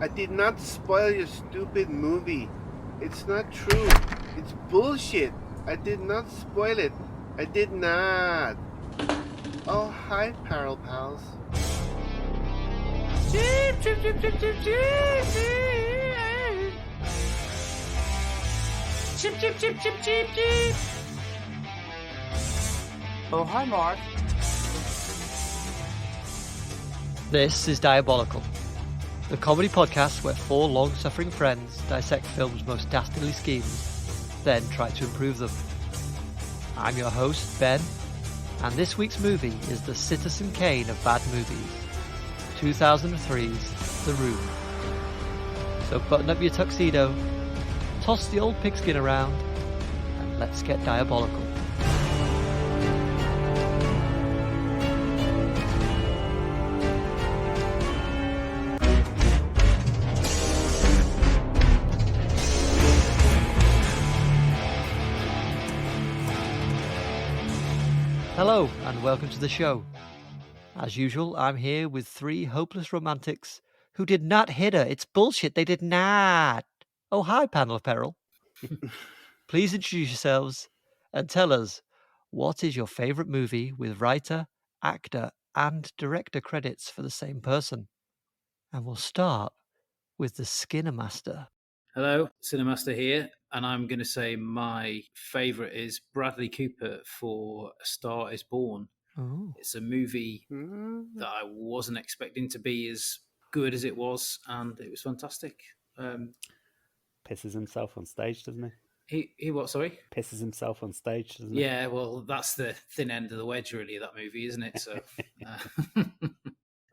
I did not spoil your stupid movie. It's not true. It's bullshit. I did not spoil it. I did not. Oh, hi, Peril Pals. Chip, chip, chip, chip, chip, chip, chip. Chip, chip, chip, chip, chip, chip. Oh, hi, Mark. This is Diabolical, the comedy podcast where four long-suffering friends dissect film's most dastardly schemes, then try to improve them. I'm your host, Ben, and this week's movie is the Citizen Kane of bad movies, 2003's The Room. So button up your tuxedo, toss the old pigskin around, and let's get diabolical. Hello and welcome to the show. As usual, I'm here with three hopeless romantics who did not hit her. It's bullshit. They did not. Oh, hi, panel of peril. Please introduce yourselves and tell us, what is your favourite movie with writer, actor and director credits for the same person? And we'll start with the Skinner Master. Hello, Cinemaster here, and I'm going to say my favourite is Bradley Cooper for A Star Is Born. Oh. It's a movie that I wasn't expecting to be as good as it was, and it was fantastic. Pisses himself on stage, doesn't he? He what, sorry? Pisses himself on stage, doesn't he? Yeah, well, that's the thin end of the wedge, really, of that movie, isn't it? So,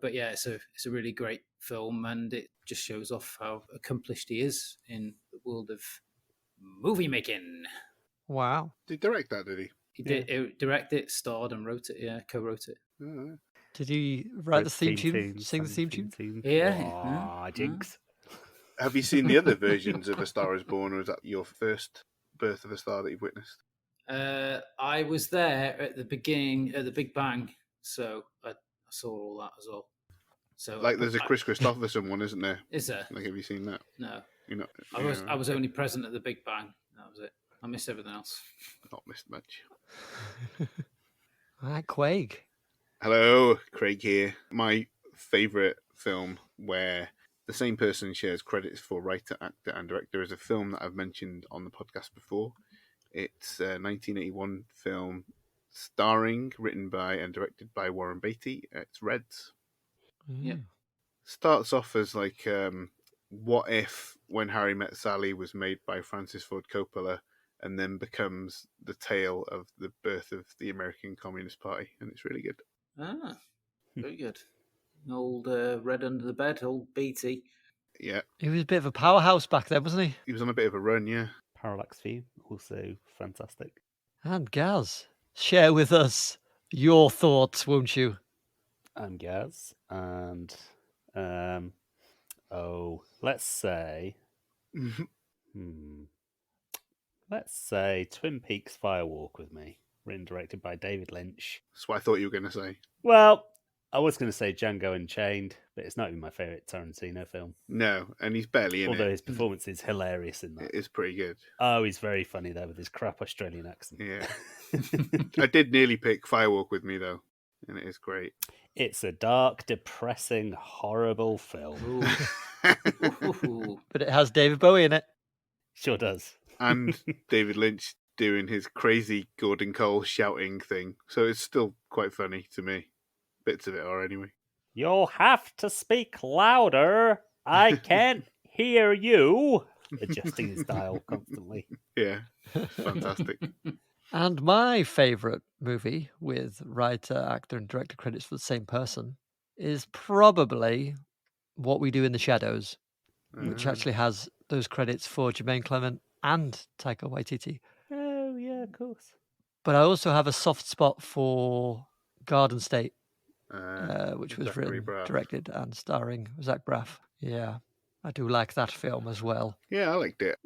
but yeah, it's a really great film, and it just shows off how accomplished he is in the world of movie making. Wow. Did he direct that, did he? He did direct it, starred, and wrote it. Yeah, co-wrote it. Oh, Did he write the theme tune? Sing the theme tune? Yeah. Aw, jinx. have you seen the other versions of A Star Is Born, or is that your first birth of a star that you've witnessed? I was there at the beginning, at the Big Bang, so I saw all that as well. So Like, there's a Chris Christopherson one, isn't there? Is there? Like, have you seen that? No. You're not, I was only present at the Big Bang. That was it. I missed everything else. not missed much. All right, Quaig. Hello, Craig here. My favourite film where the same person shares credits for writer, actor and director is a film that I've mentioned on the podcast before. It's a 1981 film written by and directed by Warren Beatty. It's Reds. Yep. Starts off as like, what if When Harry Met Sally was made by Francis Ford Coppola, and then becomes the tale of the birth of the American Communist Party, and it's really good. Ah, very good. Old Red Under the Bed, old Beatty. Yeah, He was a bit of a powerhouse back then, wasn't he? he was on a bit of a run, yeah. Parallax View, also fantastic. And Gaz, share with us your thoughts, won't you? I'm Gaz, and let's say, let's say Twin Peaks Fire Walk with Me, written and directed by David Lynch. That's what I thought you were going to say. Well, I was going to say Django Unchained, but it's not even my favourite Tarantino film. No, and he's barely in Although it. his performance is hilarious in that. It is pretty good. Oh, he's very funny there with his crap Australian accent. Yeah. I did nearly pick Firewalk with Me, though, and it is great. It's a dark, depressing, horrible film. Ooh. But it has David Bowie in it. Sure does. And David Lynch doing his crazy Gordon Cole shouting thing. So it's still quite funny to me. Bits of it are, anyway. You'll have to speak louder. I can't hear you. Adjusting his dial constantly. Yeah, fantastic. And my favourite movie with writer, actor, and director credits for the same person is probably What We Do in the Shadows, which actually has those credits for Jermaine Clement and Taika Waititi. Oh, yeah, of course. But I also have a soft spot for Garden State, which was Zachary written, Braff. directed, and starring Zach Braff. Yeah, I do like that film as well. Yeah, I liked it.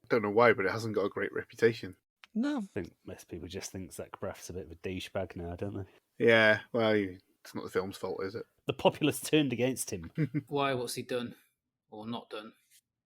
Don't know why, but it hasn't got a great reputation. No. I think most people just think Zach Braff's a bit of a douchebag now, don't they? Yeah, well, it's not the film's fault, is it? The populace turned against him. Why? What's he done? or not done?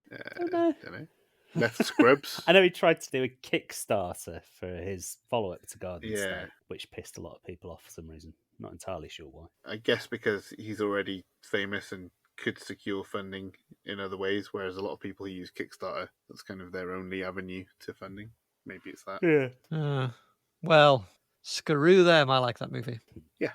don't know. Don't know. Left Scrubs. I know he tried to do a Kickstarter for his follow-up to Garden Yeah. State, which pissed a lot of people off for some reason. Not entirely sure why. I guess because he's already famous and could secure funding in other ways, whereas a lot of people who use Kickstarter, that's kind of their only avenue to funding. Maybe it's that. Yeah. Well, screw them. I like that movie. Yeah.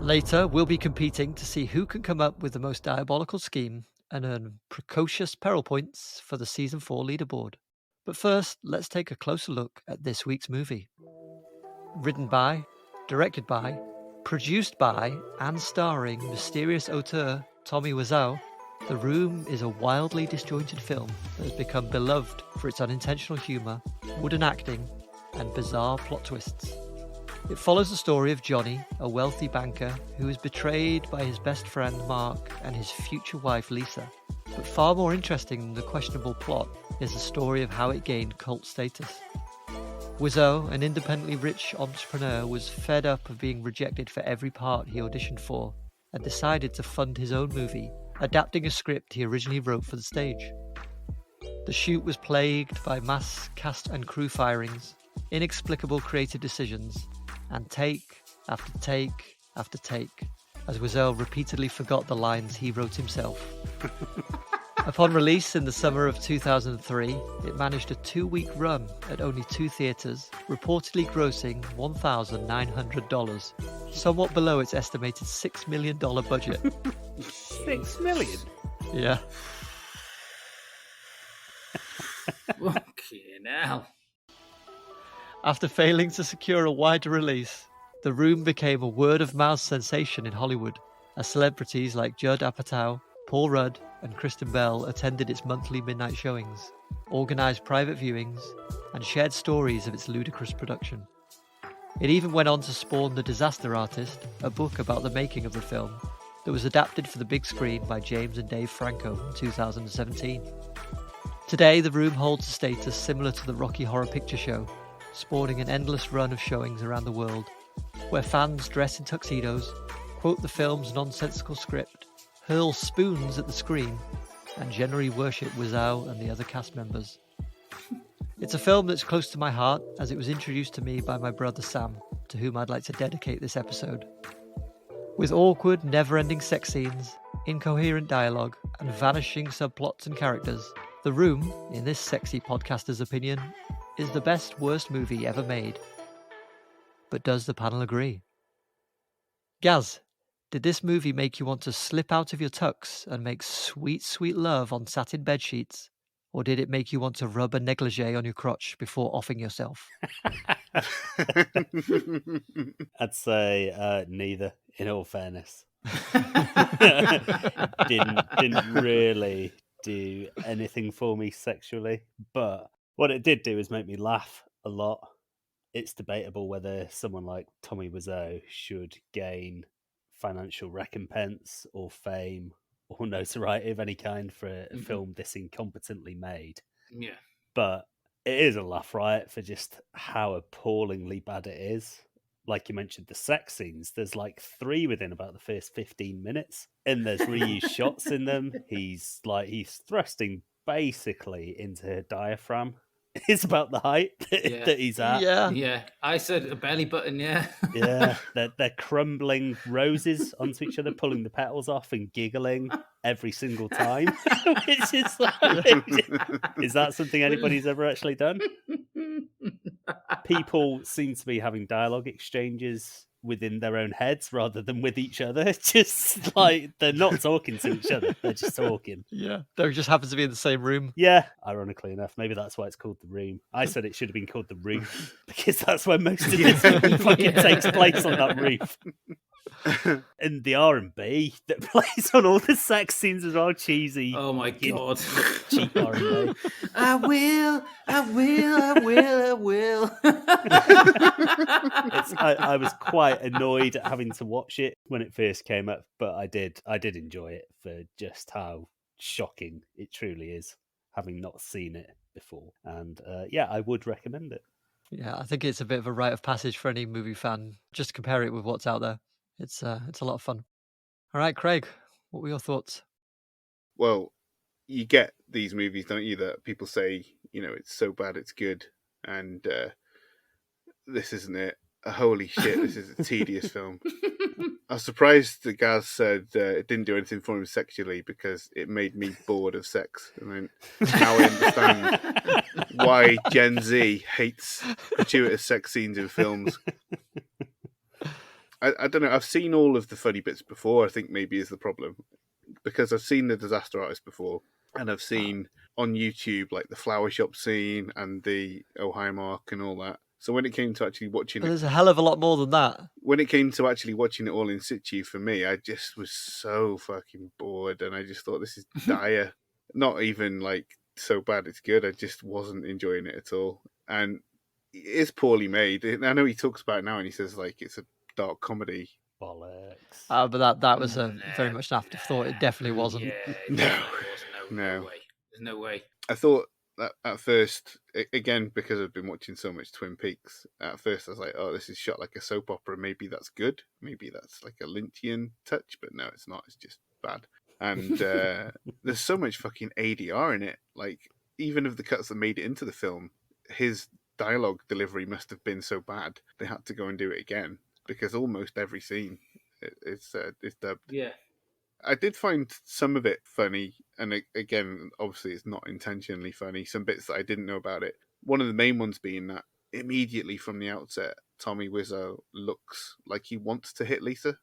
Later, we'll be competing to see who can come up with the most diabolical scheme and earn precocious peril points for the Season 4 leaderboard. But first, let's take a closer look at this week's movie. Written by, directed by, produced by, and starring mysterious auteur Tommy Wiseau, The Room is a wildly disjointed film that has become beloved for its unintentional humour, wooden acting, and bizarre plot twists. It follows the story of Johnny, a wealthy banker who is betrayed by his best friend Mark and his future wife Lisa. But far more interesting than the questionable plot is the story of how it gained cult status. Wiseau, an independently rich entrepreneur, was fed up of being rejected for every part he auditioned for and decided to fund his own movie, adapting a script he originally wrote for the stage. The shoot was plagued by mass cast and crew firings, inexplicable creative decisions, and take after take after take, as Wiseau repeatedly forgot the lines he wrote himself. Upon release in the summer of 2003, it managed a 2-week run at only 2 theatres, reportedly grossing $1,900, somewhat below its estimated $6 million budget. $6 million? Yeah. Fucking hell. After failing to secure a wider release, The Room became a word-of-mouth sensation in Hollywood, as celebrities like Judd Apatow, Paul Rudd, and Kristen Bell attended its monthly midnight showings, organised private viewings, and shared stories of its ludicrous production. It even went on to spawn The Disaster Artist, a book about the making of the film, that was adapted for the big screen by James and Dave Franco in 2017. Today, The Room holds a status similar to the Rocky Horror Picture Show, spawning an endless run of showings around the world, where fans dress in tuxedos, quote the film's nonsensical script, hurl spoons at the screen, and generally worship Wiseau and the other cast members. It's a film that's close to my heart, as it was introduced to me by my brother Sam, to whom I'd like to dedicate this episode. With awkward, never-ending sex scenes, incoherent dialogue, and vanishing subplots and characters, The Room, in this sexy podcaster's opinion, is the best worst movie ever made. But does the panel agree? Gaz, did this movie make you want to slip out of your tux and make sweet, sweet love on satin bedsheets? Or did it make you want to rub a negligee on your crotch before offing yourself? I'd say neither, in all fairness. Didn't really do anything for me sexually, but what it did do is make me laugh a lot. It's debatable whether someone like Tommy Wiseau should gain financial recompense or fame or notoriety of any kind for a film this incompetently made. Yeah. But it is a laugh riot for just how appallingly bad it is. Like you mentioned, the sex scenes, there's like 3 within about the first 15 minutes, and there's reused shots in them. He's thrusting basically into her diaphragm. It's about the height that he's at. Yeah. I said a belly button, yeah. Yeah. They're crumbling roses onto each other, pulling the petals off and giggling every single time. Which is like, is that something anybody's ever actually done? People seem to be having dialogue exchanges within their own heads rather than with each other. Just like they're not talking to each other, they're just talking. Yeah, they just happen to be in the same room. Yeah, ironically enough, maybe that's why it's called The Room. I said it should have been called The Roof because that's where most of this film fucking takes place, on that roof. And the R&B that plays on all the sex scenes is all cheesy. Oh my god. Cheap R&B. I will. I was quite annoyed at having to watch it when it first came up, but I did enjoy it for just how shocking it truly is, having not seen it before. And yeah, I would recommend it. Yeah, I think it's a bit of a rite of passage for any movie fan. Just to compare it with what's out there. It's a lot of fun. All right, Craig, what were your thoughts? Well, you get these movies, don't you, that people say, it's so bad it's good, and this isn't it. Holy shit, this is a tedious film. I was surprised that Gaz said it didn't do anything for him sexually because it made me bored of sex. And then now I understand why Gen Z hates gratuitous sex scenes in films. I don't know. I've seen all of the funny bits before, I think maybe is the problem. Because I've seen The Disaster Artist before, and I've seen on YouTube like the flower shop scene and the Ohio Mark and all that. So when it came to actually watching But there's a hell of a lot more than that. When it came to actually watching it all in situ, for me, I just was so fucking bored, and I just thought this is dire. Not even like so bad it's good. I just wasn't enjoying it at all, and it is poorly made. I know he talks about it now, and he says like it's a dark comedy. Bollocks. But that was very much an afterthought. It definitely wasn't. Yeah, it No. definitely wasn't. No way. There's no way. I thought that at first, again, because I've been watching so much Twin Peaks, at first I was like, oh, this is shot like a soap opera. Maybe that's good. Maybe that's like a Lynchian touch. But no, it's not. It's just bad. And there's so much fucking ADR in it. Like, even of the cuts that made it into the film, his dialogue delivery must have been so bad they had to go and do it again, because almost every scene is dubbed. Yeah. I did find some of it funny, and again, obviously it's not intentionally funny. Some bits that I didn't know about it. One of the main ones being that immediately from the outset, Tommy Wiseau looks like he wants to hit Lisa.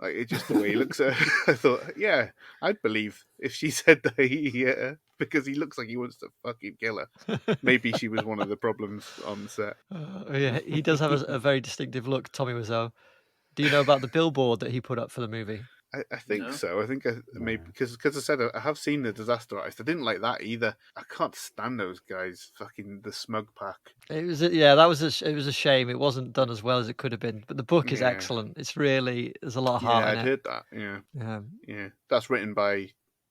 Like, it's just the way he looks at her. I thought, yeah, I'd believe if she said that he hit her, because he looks like he wants to fucking kill her. Maybe she was one of the problems on the set. Yeah, he does have a very distinctive look, Tommy Wiseau. Do you know about the billboard that he put up for the movie? I think No. so. I think maybe because I said I have seen The Disaster Artist. I didn't like that either. I can't stand those guys. Fucking the smug pack. It was it was a shame. It wasn't done as well as it could have been. But the book is excellent. It's really there's a lot of heart in I'd it. heard that. Yeah. That's written by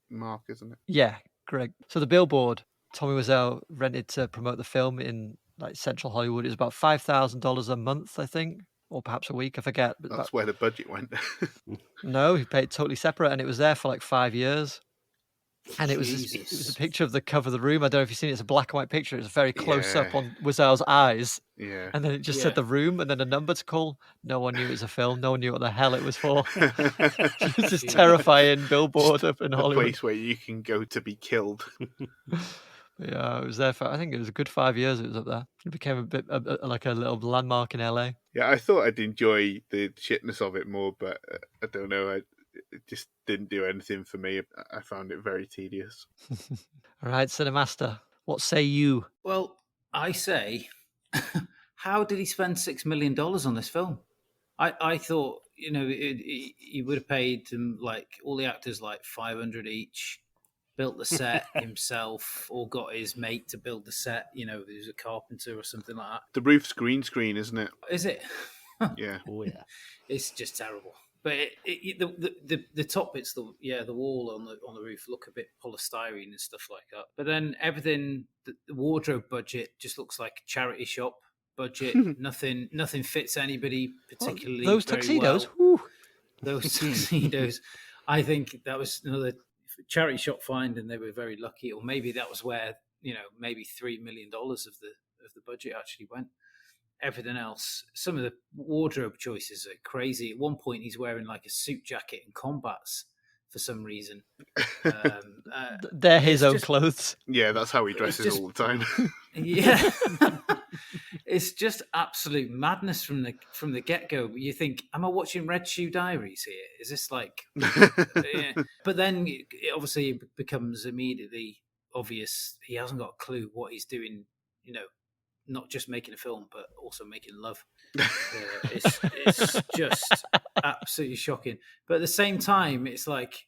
Mark, isn't it? Yeah, Greg. So the billboard Tommy Wiseau rented to promote the film in like Central Hollywood. It was about $5,000 a month, I think, or perhaps a week. I forget. But That's where the budget went. No, he paid totally separate, and it was there for like 5 years. And it was a picture of the cover of the room. I don't know if you've seen it. It's a black and white picture. It's very close up on Wiseau's eyes. Yeah. And then it just said the room and then a number to call. No one knew it was a film. No one knew what the hell it was for. It's this terrifying billboard up in Hollywood. A place where you can go to be killed. Yeah, it was there for, I think it was a good 5 years it was up there. It became a bit like a little landmark in LA. Yeah, I thought I'd enjoy the shitness of it more, but I don't know. It just didn't do anything for me. I found it very tedious. All right, Cinemaster, what say you? Well, I say, how did he spend $6 million on this film? I thought, he would have paid them, like, all the actors like $500 each, built the set himself, or got his mate to build the set, who's a carpenter or something like that. The roof's green screen, isn't it? Is it? Yeah. Oh, yeah. It's just terrible. But the top bits, the wall on the roof look a bit polystyrene and stuff like that. But then everything, the wardrobe budget just looks like a charity shop budget. Nothing fits anybody particularly. Those very tuxedos. well. Those tuxedos. I think that was another charity shop find, and they were very lucky. Or maybe that was where maybe $3 million of the budget actually went. Everything else, some of the wardrobe choices are crazy. At one point, he's wearing like a suit jacket and combats for some reason. They're his own clothes. Yeah, that's how he dresses all the time. Yeah, it's just absolute madness from the get go. You think, am I watching Red Shoe Diaries here? Is this like? Yeah. But then obviously it becomes immediately obvious he hasn't got a clue what he's doing. Not just making a film, but also making love. It's just absolutely shocking. But at the same time, it's like,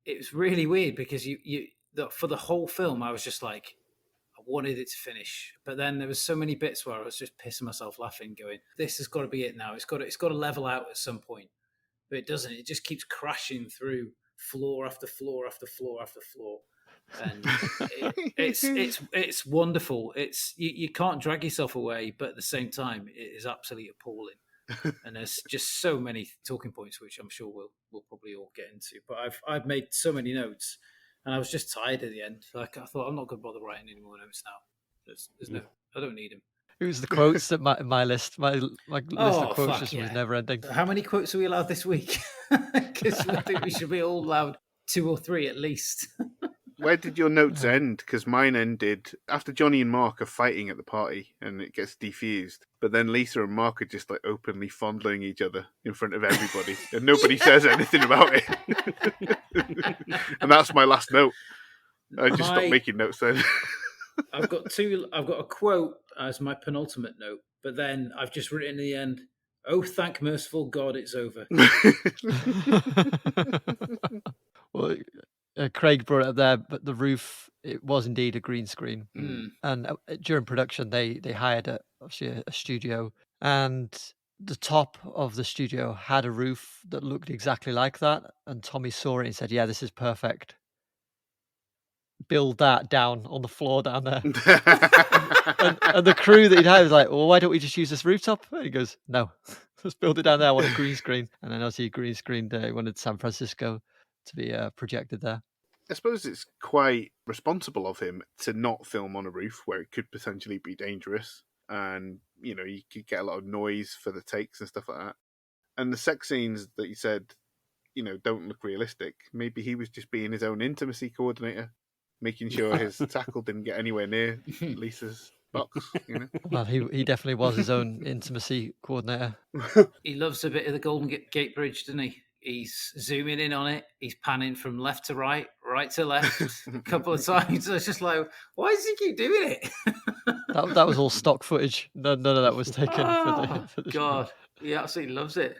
it was really weird because for the whole film, I was just like, I wanted it to finish. But then there was so many bits where I was just pissing myself laughing, going, this has got to be it now. It's got to level out at some point. But it doesn't. It just keeps crashing through floor after floor after floor after floor. And it's wonderful. It's you can't drag yourself away, but at the same time, it is absolutely appalling. And there's just so many talking points, which I'm sure we'll probably all get into. But I've made so many notes, and I was just tired at the end. Like I thought, I'm not going to bother writing any more notes now. There's no, I don't need them. It was the quotes at my list. My list of quotes fuck just yeah. was never ending. How many quotes are we allowed this week? Because I think we should be all allowed 2 or 3 at least. Where did your notes end? Because mine ended after Johnny and Mark are fighting at the party and it gets defused. But then Lisa and Mark are just like openly fondling each other in front of everybody, and nobody says anything about it. And that's my last note. I just stopped making notes then. I've got a quote as my penultimate note, but then I've just written in the end, "Oh, thank merciful God, it's over." Well, Craig brought it up there, but the roof, it was indeed a green screen. And during production, they hired obviously a studio, and the top of the studio had a roof that looked exactly like that. And Tommy saw it and said, "Yeah, this is perfect. Build that down on the floor down there." and the crew that he'd had was like, "Well, why don't we just use this rooftop?" And he goes, "No, let's build it down there. I want a green screen." And then obviously green screened, he wanted San Francisco to be projected there. I suppose it's quite responsible of him to not film on a roof where it could potentially be dangerous, and you could get a lot of noise for the takes and stuff like that. And the sex scenes that you said, don't look realistic. Maybe he was just being his own intimacy coordinator, making sure his tackle didn't get anywhere near Lisa's box. Well, he definitely was his own intimacy coordinator. He loves a bit of the Golden Gate Bridge, doesn't he? He's zooming in on it. He's panning from left to right, right to left a couple of times. It's just like, why does he keep doing it? That was all stock footage. None of that was taken for the God, show. he absolutely loves it.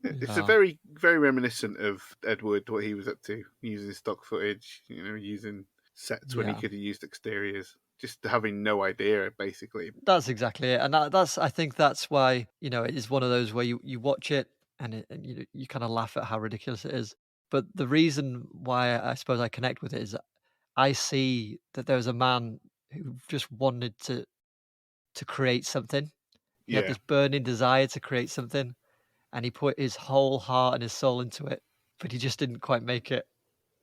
It's a very, very reminiscent of Ed Wood, what he was up to, using stock footage, using sets when he could have used exteriors, just having no idea, basically. That's exactly it. And I think that's why, it is one of those where you watch it and you kind of laugh at how ridiculous it is. But the reason why I suppose I connect with it is I see that there was a man who just wanted to create something. He had this burning desire to create something, and he put his whole heart and his soul into it, but he just didn't quite make it.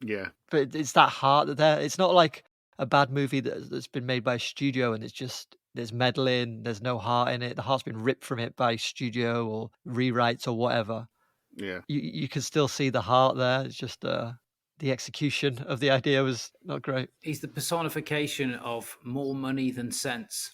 Yeah. But it's that heart that there. It's not like a bad movie that's been made by a studio and it's just there's meddling, there's no heart in it. The heart's been ripped from it by studio or rewrites or whatever. Yeah. You can still see the heart there. It's just the execution of the idea was not great. He's the personification of more money than sense.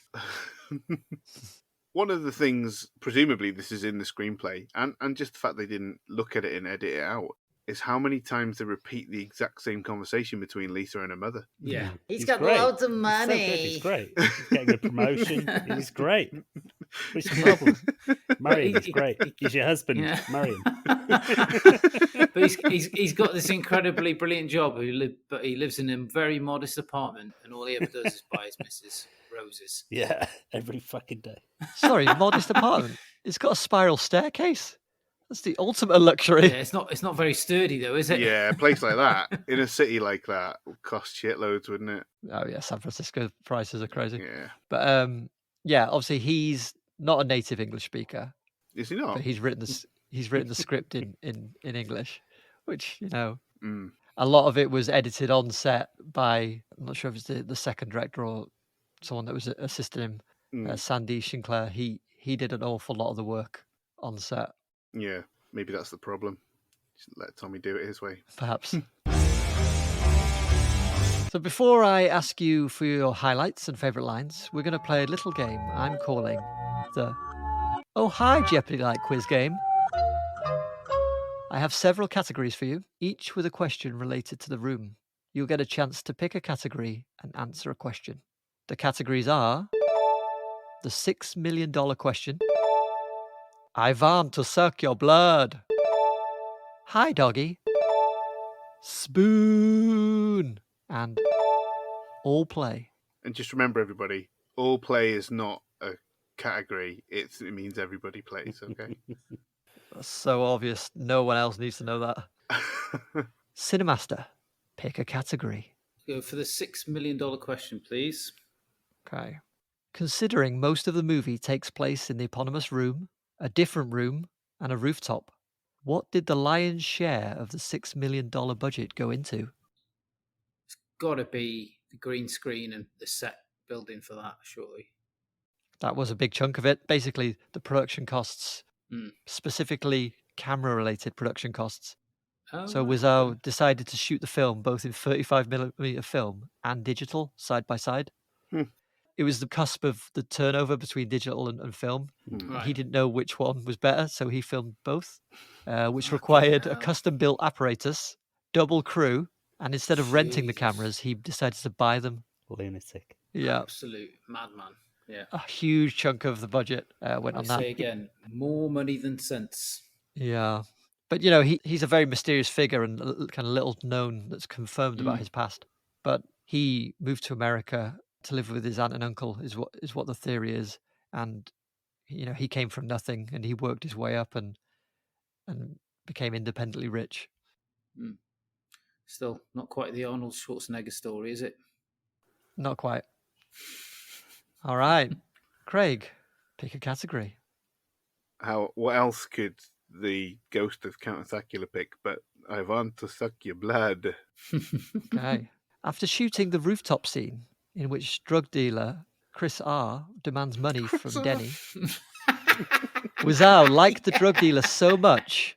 One of the things, presumably this is in the screenplay, and just the fact they didn't look at it and edit it out, is how many times they repeat the exact same conversation between Lisa and her mother. Yeah. He's got loads of money. He's great. He's getting a promotion. He's great. What's the problem? Marry him. He's great. He's your husband. Yeah. Marry him. But he's got this incredibly brilliant job. But he lives in a very modest apartment, and all he ever does is buy his missus roses. Yeah, every fucking day. Sorry, modest apartment. It's got a spiral staircase. That's the ultimate luxury. Yeah, it's not very sturdy though, is it? Yeah, a place like that, in a city like that, would cost shitloads, wouldn't it? Oh yeah, San Francisco prices are crazy. Yeah. But yeah, obviously he's not a native English speaker. Is he not? But he's written the script in English, which a lot of it was edited on set by, I'm not sure if it's the second director or someone that was assisting him, Sandy Sinclair. He did an awful lot of the work on set. Yeah, maybe that's the problem. Just let Tommy do it his way. Perhaps. So before I ask you for your highlights and favourite lines, we're going to play a little game I'm calling the Oh Hi Jeopardy-like quiz game. I have several categories for you, each with a question related to the room. You'll get a chance to pick a category and answer a question. The categories are the $6 million question, I want to suck your blood, Hi Doggy, Spoon, and All Play. And just remember, everybody, all play is not a category. It means everybody plays, okay? That's so obvious. No one else needs to know that. Cinemaster, pick a category. Go for the $6 million question, please. Okay. Considering most of the movie takes place in the eponymous room, a different room, and a rooftop, what did the lion's share of the $6 million budget go into? It's got to be the green screen and the set building for that, surely. That was a big chunk of it. Basically, the production costs, Mm. specifically camera-related production costs. Oh, So right, Wiseau okay. decided to shoot the film both in 35mm film and digital, side by side. Hmm. It was the cusp of the turnover between digital and film. Right. He didn't know which one was better, so he filmed both, which Fucking required a hell. custom-built apparatus, double crew, and instead of renting the Jesus. cameras, he decided to buy them. Lunatic. Yeah, Absolute madman. Yeah. a huge chunk of the budget went I on that. say again, more money than sense. Yeah. But, he's a very mysterious figure and kind of little known that's confirmed about his past. But he moved to America to live with his aunt and uncle is what the theory is. And, he came from nothing and he worked his way up and became independently rich. Still, not quite the Arnold Schwarzenegger story, is it? Not quite. All right. Craig, pick a category. What else could the ghost of Count Thacula pick? But I want to suck your blood. Okay. After shooting the rooftop scene in which drug dealer Chris R demands money from Denny, Wiseau liked the drug dealer so much,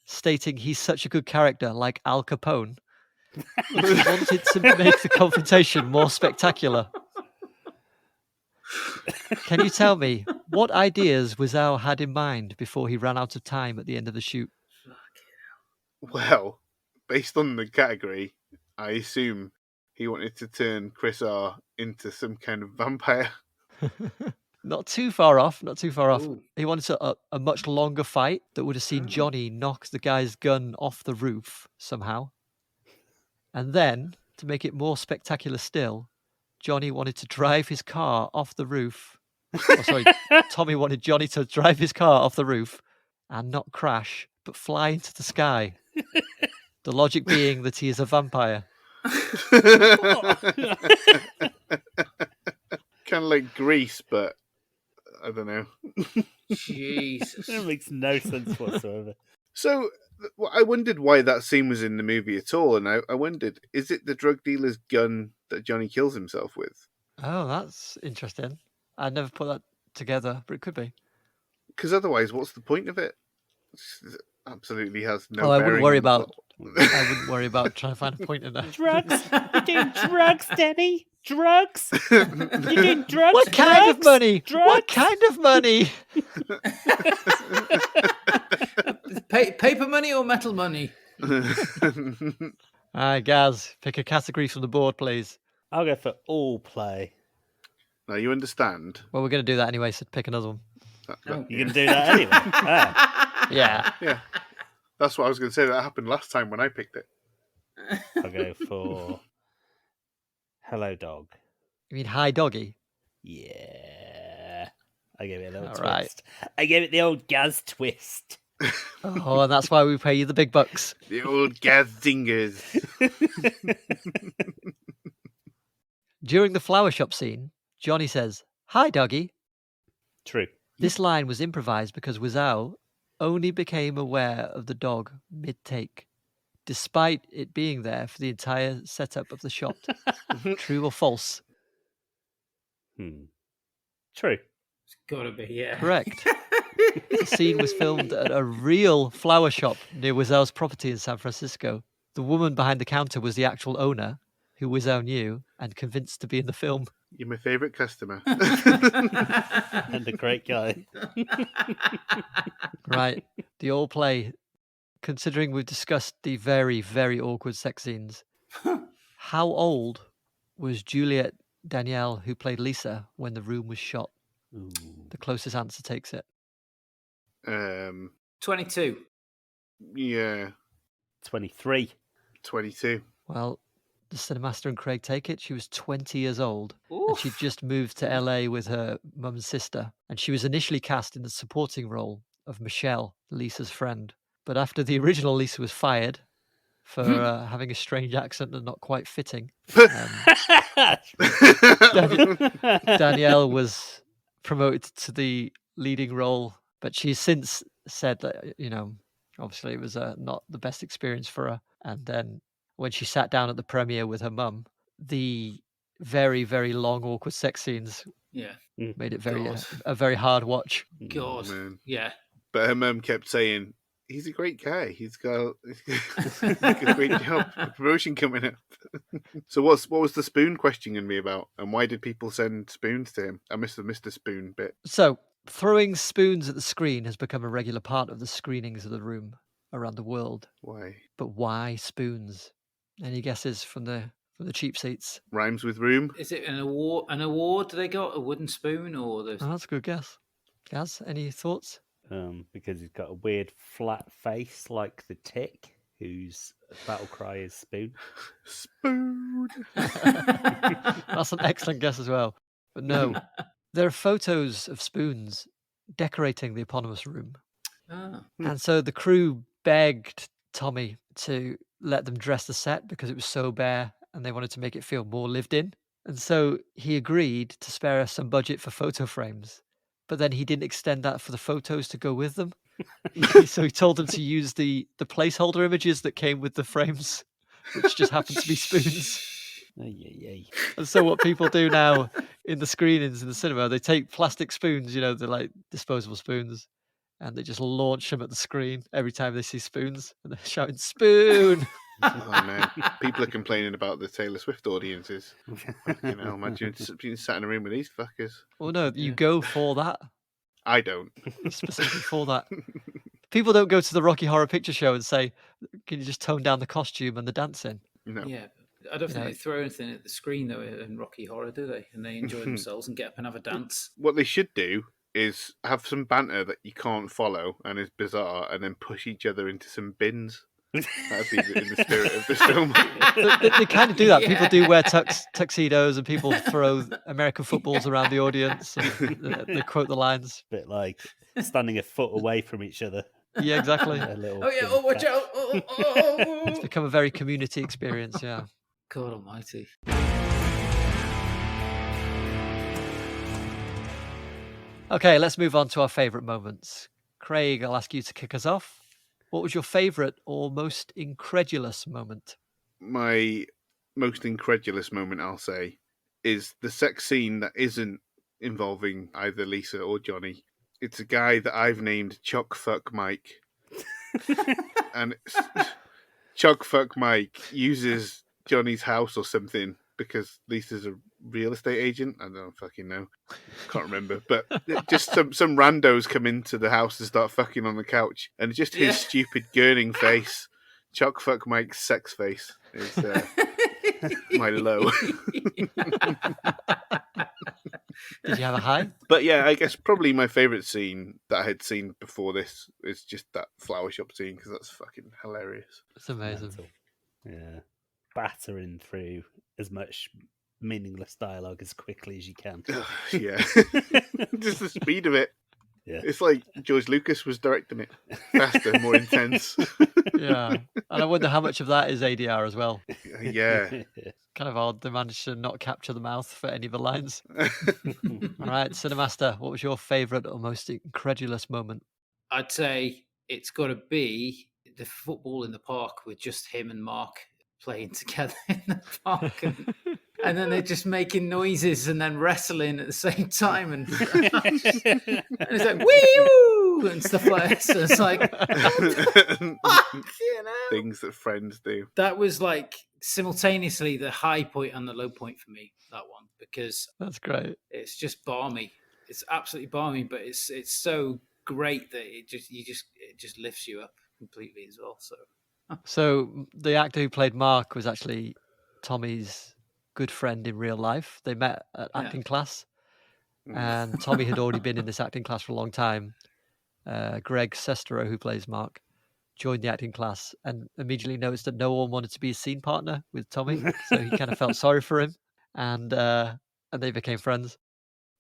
stating he's such a good character like Al Capone, he wanted to make the confrontation more spectacular. Can you tell me what ideas Wiseau had in mind before he ran out of time at the end of the shoot? Well, based on the category, I assume he wanted to turn Chris R into some kind of vampire. Not too far off. Ooh. He wanted a much longer fight that would have seen Johnny knock the guy's gun off the roof somehow. And then, to make it more spectacular still, Johnny wanted to drive his car off the roof. Tommy wanted Johnny to drive his car off the roof and not crash, but fly into the sky. The logic being that he is a vampire. Kind of like Grease, but I don't know. Jesus. That makes no sense whatsoever. So I wondered why that scene was in the movie at all, and I wondered, is it the drug dealer's gun that Johnny kills himself with? Oh, that's interesting. I never put that together, but it could be. Because otherwise, what's the point of it? It absolutely has no. I wouldn't worry bearing on about. I wouldn't worry about trying to find a point in there. Drugs? You're doing drugs, Denny? Drugs? You're doing drugs? What kind of money? Drugs? What kind of money? Paper money or metal money? All right, Gaz, pick a category from the board, please. I'll go for all play. Now you understand. Well, we're going to do that anyway, so pick another one. Oh. You can do that anyway. Ah, Yeah. Yeah, that's what I was going to say. That happened last time when I picked it. I'll go for Hello Dog. You mean Hi Doggy? Yeah. I gave it a little All twist. right. I gave it the old Gaz twist. Oh, and that's why we pay you the big bucks. The old Gaz Dingers. During the flower shop scene, Johnny says, "Hi, doggy." True. This line was improvised because Wiseau only became aware of the dog mid-take, despite it being there for the entire setup of the shot. True or false? True. It's gotta be, yeah. Correct. The scene was filmed at a real flower shop near Wiseau's property in San Francisco. The woman behind the counter was the actual owner, who Wiseau knew and convinced to be in the film. You're my favourite customer. And a great guy. Right. The all play. Considering we've discussed the very, very awkward sex scenes, how old was Juliette Danielle, who played Lisa, when the room was shot? Ooh. The closest answer takes it. 22. Yeah, 23. 22. Well, the Cinemaster and Craig take it. She was 20 years old. And Oof. she'd just moved to LA with her mum's sister. And she was initially cast in the supporting role of Michelle, Lisa's friend. But after the original Lisa was fired for having a strange accent and not quite fitting. Danielle was promoted to the leading role, but she's since said that, obviously it was not the best experience for her. And then when she sat down at the premiere with her mum, the very, very long, awkward sex scenes made it a very hard watch. God, man. yeah. But her mum kept saying, he's a great guy. He's got a great job. A promotion coming up. So what was the spoon questioning me about? And why did people send spoons to him? I missed the Mr. Spoon bit. So throwing spoons at the screen has become a regular part of the screenings of The Room around the world. Why? But why spoons? Any guesses from the cheap seats? Rhymes with room? Is it an award? An award they got? A wooden spoon or the? Oh, that's a good guess. Gaz, any thoughts? Because he's got a weird flat face like the Tick, whose battle cry is spoon. Spoon. That's an excellent guess as well. But no, there are photos of spoons decorating the eponymous room. Ah. And so the crew begged Tommy to let them dress the set because it was so bare and they wanted to make it feel more lived in. And so he agreed to spare us some budget for photo frames. But then he didn't extend that for the photos to go with them. So he told them to use the placeholder images that came with the frames, which just happened to be spoons. And so what people do now in the screenings in the cinema, they take plastic spoons, they're like disposable spoons, and they just launch them at the screen every time they see spoons, and they're shouting, "Spoon!" Oh man, people are complaining about the Taylor Swift audiences. Imagine being sat in a room with these fuckers. Well, no, you go for that. I don't. Specifically for that. People don't go to the Rocky Horror Picture Show and say, "Can you just tone down the costume and the dancing?" No. Yeah, I don't think they throw anything at the screen though in Rocky Horror, do they? And they enjoy themselves and get up and have a dance. What they should do is have some banter that you can't follow and is bizarre, and then push each other into some bins. That'd be in the spirit of this film. They kind of do that. Yeah. People do wear tuxedos, and people throw American footballs around the audience. And they quote the lines. A bit like standing a foot away from each other. Yeah, exactly. Oh, watch out. Oh. It's become a very community experience, yeah. God almighty. Okay, let's move on to our favourite moments. Craig, I'll ask you to kick us off. What was your favourite or most incredulous moment? My most incredulous moment, I'll say, is the sex scene that isn't involving either Lisa or Johnny. It's a guy that I've named Chuck Fuck Mike. And Chuck Fuck Mike uses Johnny's house or something because Lisa's a real estate agent. I don't fucking know. Can't remember. But just some randos come into the house and start fucking on the couch. And just his stupid gurning face, Chuck Fuck Mike's sex face, is my low. Did you have a high? But yeah, I guess probably my favourite scene that I had seen before this is just that flower shop scene because that's fucking hilarious. It's amazing. Yeah. Battering through as much meaningless dialogue as quickly as you can. Yeah. Just the speed of it. Yeah. It's like George Lucas was directing it. Faster, more intense. Yeah. And I wonder how much of that is ADR as well. Yeah. Kind of odd they managed to not capture the mouth for any of the lines. All right, Cinemaster, what was your favourite or most incredulous moment? I'd say it's got to be the football in the park with just him and Mark playing together in the park. And then they're just making noises and then wrestling at the same time. And it's like, wee-woo! And stuff like that. So it's like, things that friends do. That was like simultaneously the high point and the low point for me, that one, because that's great. It's just balmy. It's absolutely balmy, but it's so great that it just lifts you up completely as well. So the actor who played Mark was actually Tommy's good friend in real life. They met at acting class, and Tommy had already been in this acting class for a long time. Greg Sestero, who plays Mark, joined the acting class and immediately noticed that no one wanted to be a scene partner with Tommy, so he kind of felt sorry for him, and they became friends.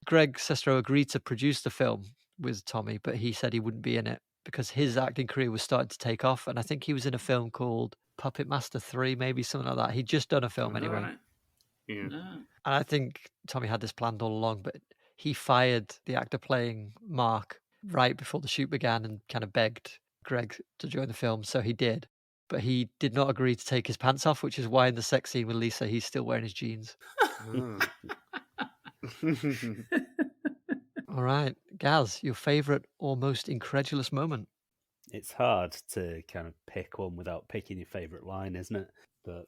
Greg Sestero agreed to produce the film with Tommy, but he said he wouldn't be in it because his acting career was starting to take off, and I think he was in a film called Puppet Master 3, maybe something like that. He'd just done a film All anyway. right. Yeah. No. And I think Tommy had this planned all along, but he fired the actor playing Mark right before the shoot began and kind of begged Greg to join the film. So he did. But he did not agree to take his pants off, which is why in the sex scene with Lisa, he's still wearing his jeans. Ah. All right. Gaz, your favourite or most incredulous moment? It's hard to kind of pick one without picking your favourite line, isn't it? But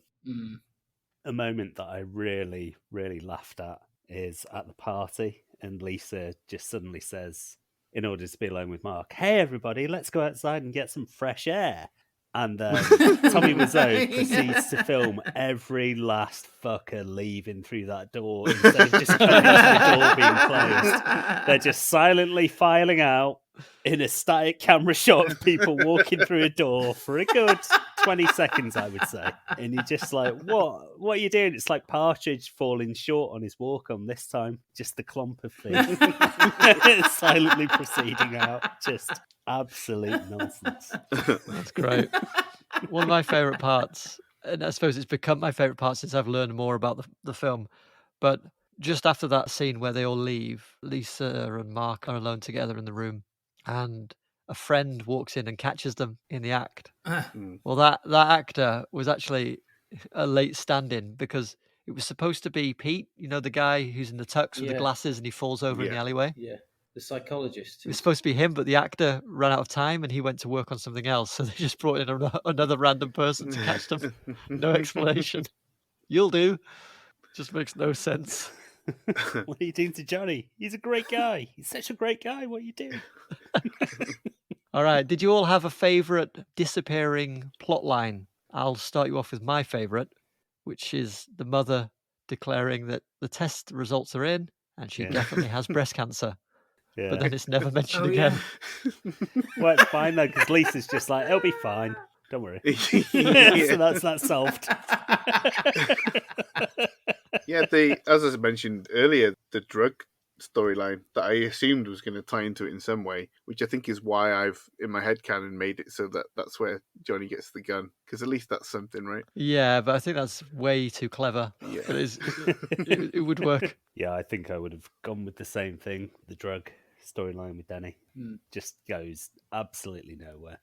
a moment that I really, really laughed at is at the party, and Lisa just suddenly says, in order to be alone with Mark, "Hey, everybody, let's go outside and get some fresh air." And Tommy Wiseau proceeds to film every last fucker leaving through that door instead of just coming to the door being closed. They're just silently filing out in a static camera shot of people walking through a door for a good 20 seconds, I would say. And you're just like, what are you doing? It's like Partridge falling short on his walk on this time. Just the clump of thing. Silently proceeding out. Just absolute nonsense. That's great. One of my favourite parts, and I suppose it's become my favourite part since I've learned more about the film, but just after that scene where they all leave, Lisa and Mark are alone together in the room, and a friend walks in and catches them in the act. Well, that actor was actually a late stand-in because it was supposed to be Pete, the guy who's in the tux with the glasses and he falls over in the alleyway. Yeah, the psychologist. It was supposed to be him, but the actor ran out of time and he went to work on something else. So they just brought in another random person to catch them. No explanation. You'll do. Just makes no sense. What are you doing to Johnny? He's a great guy. He's such a great guy. What are you doing? All right. Did you all have a favourite disappearing plot line? I'll start you off with my favourite, which is the mother declaring that the test results are in and she definitely has breast cancer. Yeah. But then it's never mentioned again. Well, it's fine though, because Lisa's just like, it'll be fine. Don't worry. So that's solved. Yeah, as I mentioned earlier, the drug storyline that I assumed was going to tie into it in some way, which I think is why I've, in my head canon, made it so that that's where Johnny gets the gun, because at least that's something, right? Yeah, but I think that's way too clever. Yeah. But it would work. Yeah, I think I would have gone with the same thing. The drug storyline with Danny just goes absolutely nowhere.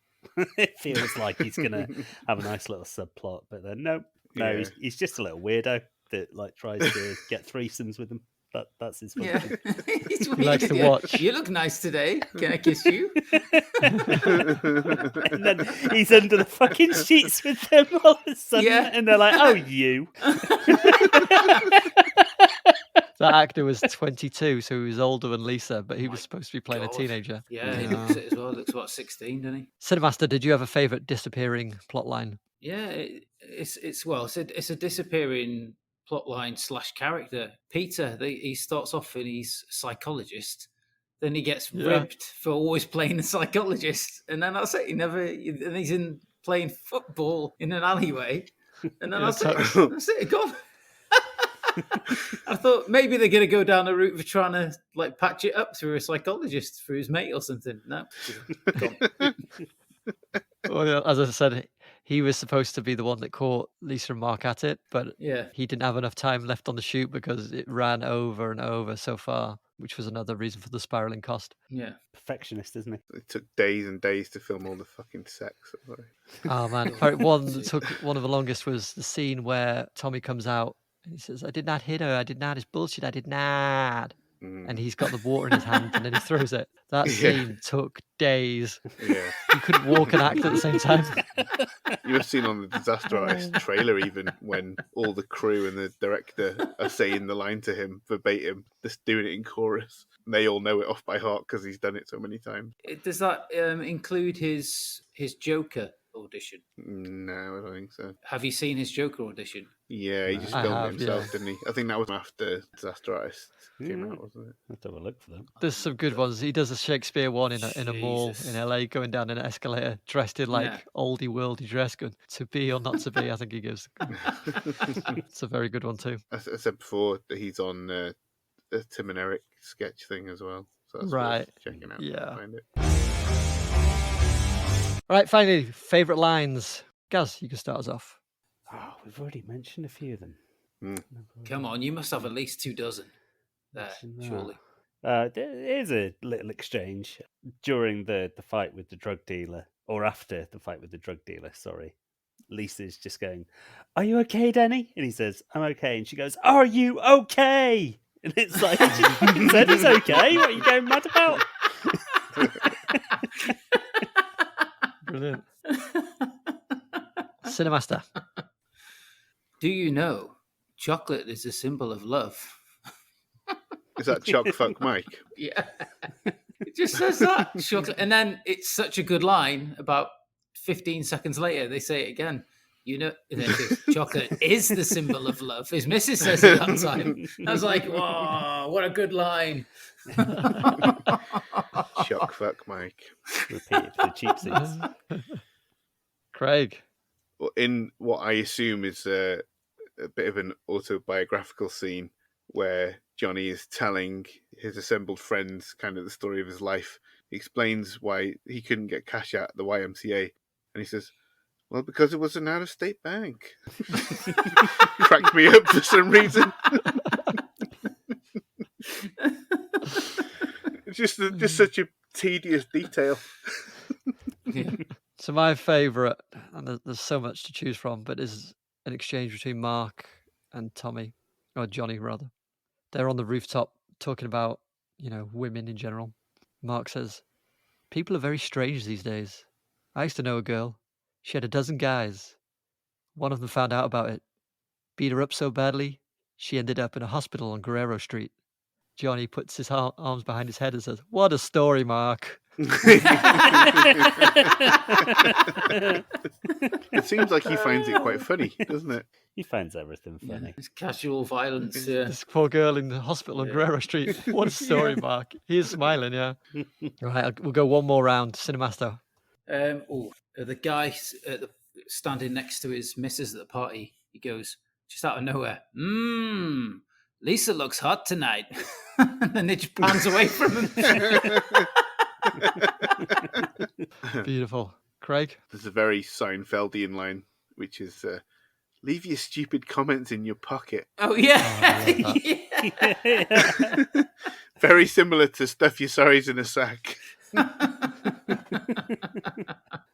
It feels like he's going to have a nice little subplot, but then no, he's just a little weirdo that like tries to get threesomes with him. That's his function. Yeah. He likes to watch. You look nice today. Can I kiss you? And then he's under the fucking sheets with them all of a sudden, and they're like, "Oh, you." That actor was 22, so he was older than Lisa, but he was supposed to be playing a teenager. Yeah, he looks it as well. Looks what, 16, doesn't he? Cinemaster, did you have a favourite disappearing plotline? Yeah, it's a disappearing plotline / character. Peter, he starts off and he's a psychologist, then he gets ribbed for always playing a psychologist, and then that's it. And he's in playing football in an alleyway, and then that's it. Gone. I thought maybe they're going to go down the route of trying to like patch it up through a psychologist, through his mate or something. No. Well, as I said, he was supposed to be the one that caught Lisa and Mark at it, but he didn't have enough time left on the shoot because it ran over and over so far, which was another reason for the spiralling cost. Yeah. Perfectionist, isn't he? It took days and days to film all the fucking sex. Oh, man. One that took one of the longest was the scene where Tommy comes out and he says, "I did not hit her. I did not. It's bullshit. I did not." And he's got the water in his hand and then he throws it. That scene took days. Yeah. You couldn't walk and act at the same time. You have seen on the Disaster Artist trailer even when all the crew and the director are saying the line to him verbatim, just doing it in chorus. And they all know it off by heart because he's done it so many times. Does that include his Joker audition? No, I don't think so. Have you seen his Joker audition? Yeah, he just filmed it himself, didn't he? I think that was after Disaster Artist came out, wasn't it? Let's have a look for them. There's some good ones. He does a Shakespeare one in a mall in LA, going down an escalator, dressed in like oldie worldy dress, going to be or not to be. I think he gives. It's a very good one too. I said before that he's on a Tim and Eric sketch thing as well, so that's worth checking out. Yeah. Find it. All right, finally, favourite lines. Gaz, you can start us off. Oh, we've already mentioned a few of them. Come on, you must have at least 2 dozen there, Mention that. surely. There is a little exchange during the fight with the drug dealer, or after the fight with the drug dealer, sorry. Lisa's just going, "Are you okay, Denny?" And he says, "I'm okay." And she goes, "Are you okay?" And it's like, she fucking said it's okay. What are you going mad about? Brilliant. Cinemaster. Do you know chocolate is a symbol of love? Is that Chock Fuck Mike? Yeah. It just says that. Chocolate. And then it's such a good line. About 15 seconds later, they say it again. You know, and then it goes, chocolate is the symbol of love. His missus says it that time. I was like, whoa, what a good line. Chock Fuck Mike. Repeated for the cheap seats. Craig. Well, in what I assume is a bit of an autobiographical scene where Johnny is telling his assembled friends kind of the story of his life. He explains why he couldn't get cash out at the YMCA. And he says, well, because it was an out-of-state bank. Cracked me up for some reason. It's just such a tedious detail. Yeah. So my favourite, and there's so much to choose from, but is an exchange between Mark and Tommy, or Johnny rather. They're on the rooftop talking about, women in general. Mark says, people are very strange these days. I used to know a girl. She had a dozen guys. One of them found out about it. Beat her up so badly, she ended up in a hospital on Guerrero Street. Johnny puts his arms behind his head and says, what a story, Mark. It seems like he finds it quite funny, doesn't it? He finds everything funny. It's casual violence. Yeah. This poor girl in the hospital on Guerrero Street. What a story, Mark. He is smiling, yeah. Right, we'll go one more round. Cinemaster. The guy standing next to his missus at the party, he goes, just out of nowhere, Lisa looks hot tonight. And then it just pans away from him. Beautiful. Craig? There's a very Seinfeldian line, which is, leave your stupid comments in your pocket. Oh, yeah. Yeah. Very similar to stuff your sorries in a sack.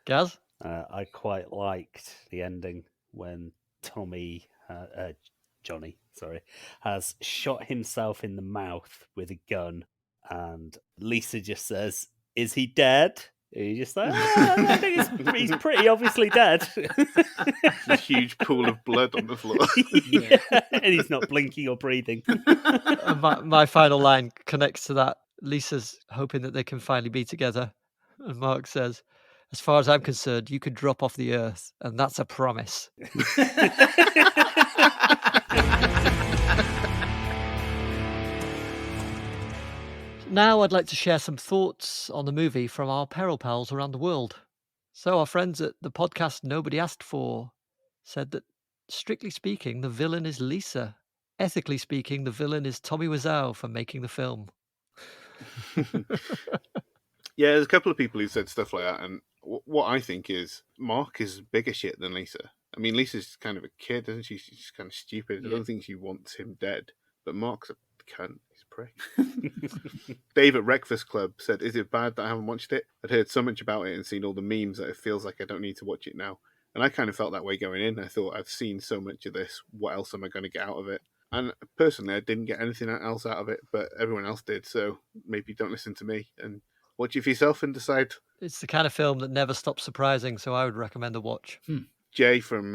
Gaz? I quite liked the ending when Johnny, has shot himself in the mouth with a gun, and Lisa just says, "Is he dead?" And he's just like, I think he's pretty obviously dead. A huge pool of blood on the floor. Yeah, and he's not blinking or breathing. My final line connects to that. Lisa's hoping that they can finally be together. And Mark says, as far as I'm concerned, you could drop off the earth, and that's a promise. Now I'd like to share some thoughts on the movie from our peril pals around the world. So our friends at the podcast Nobody Asked For said that, strictly speaking, the villain is Lisa. Ethically speaking, the villain is Tommy Wiseau for making the film. Yeah, there's a couple of people who said stuff like that, and what I think is Mark is bigger shit than Lisa. I mean, Lisa's kind of a kid, isn't she? She's kind of stupid. I don't think she wants him dead. But Mark's a cunt. He's a prick. Dave at Breakfast Club said, is it bad that I haven't watched it? I'd heard so much about it and seen all the memes that it feels like I don't need to watch it now. And I kind of felt that way going in. I thought, I've seen so much of this. What else am I going to get out of it? And personally, I didn't get anything else out of it, but everyone else did. So maybe don't listen to me and watch it for yourself and decide. It's the kind of film that never stops surprising, so I would recommend a watch. Jay from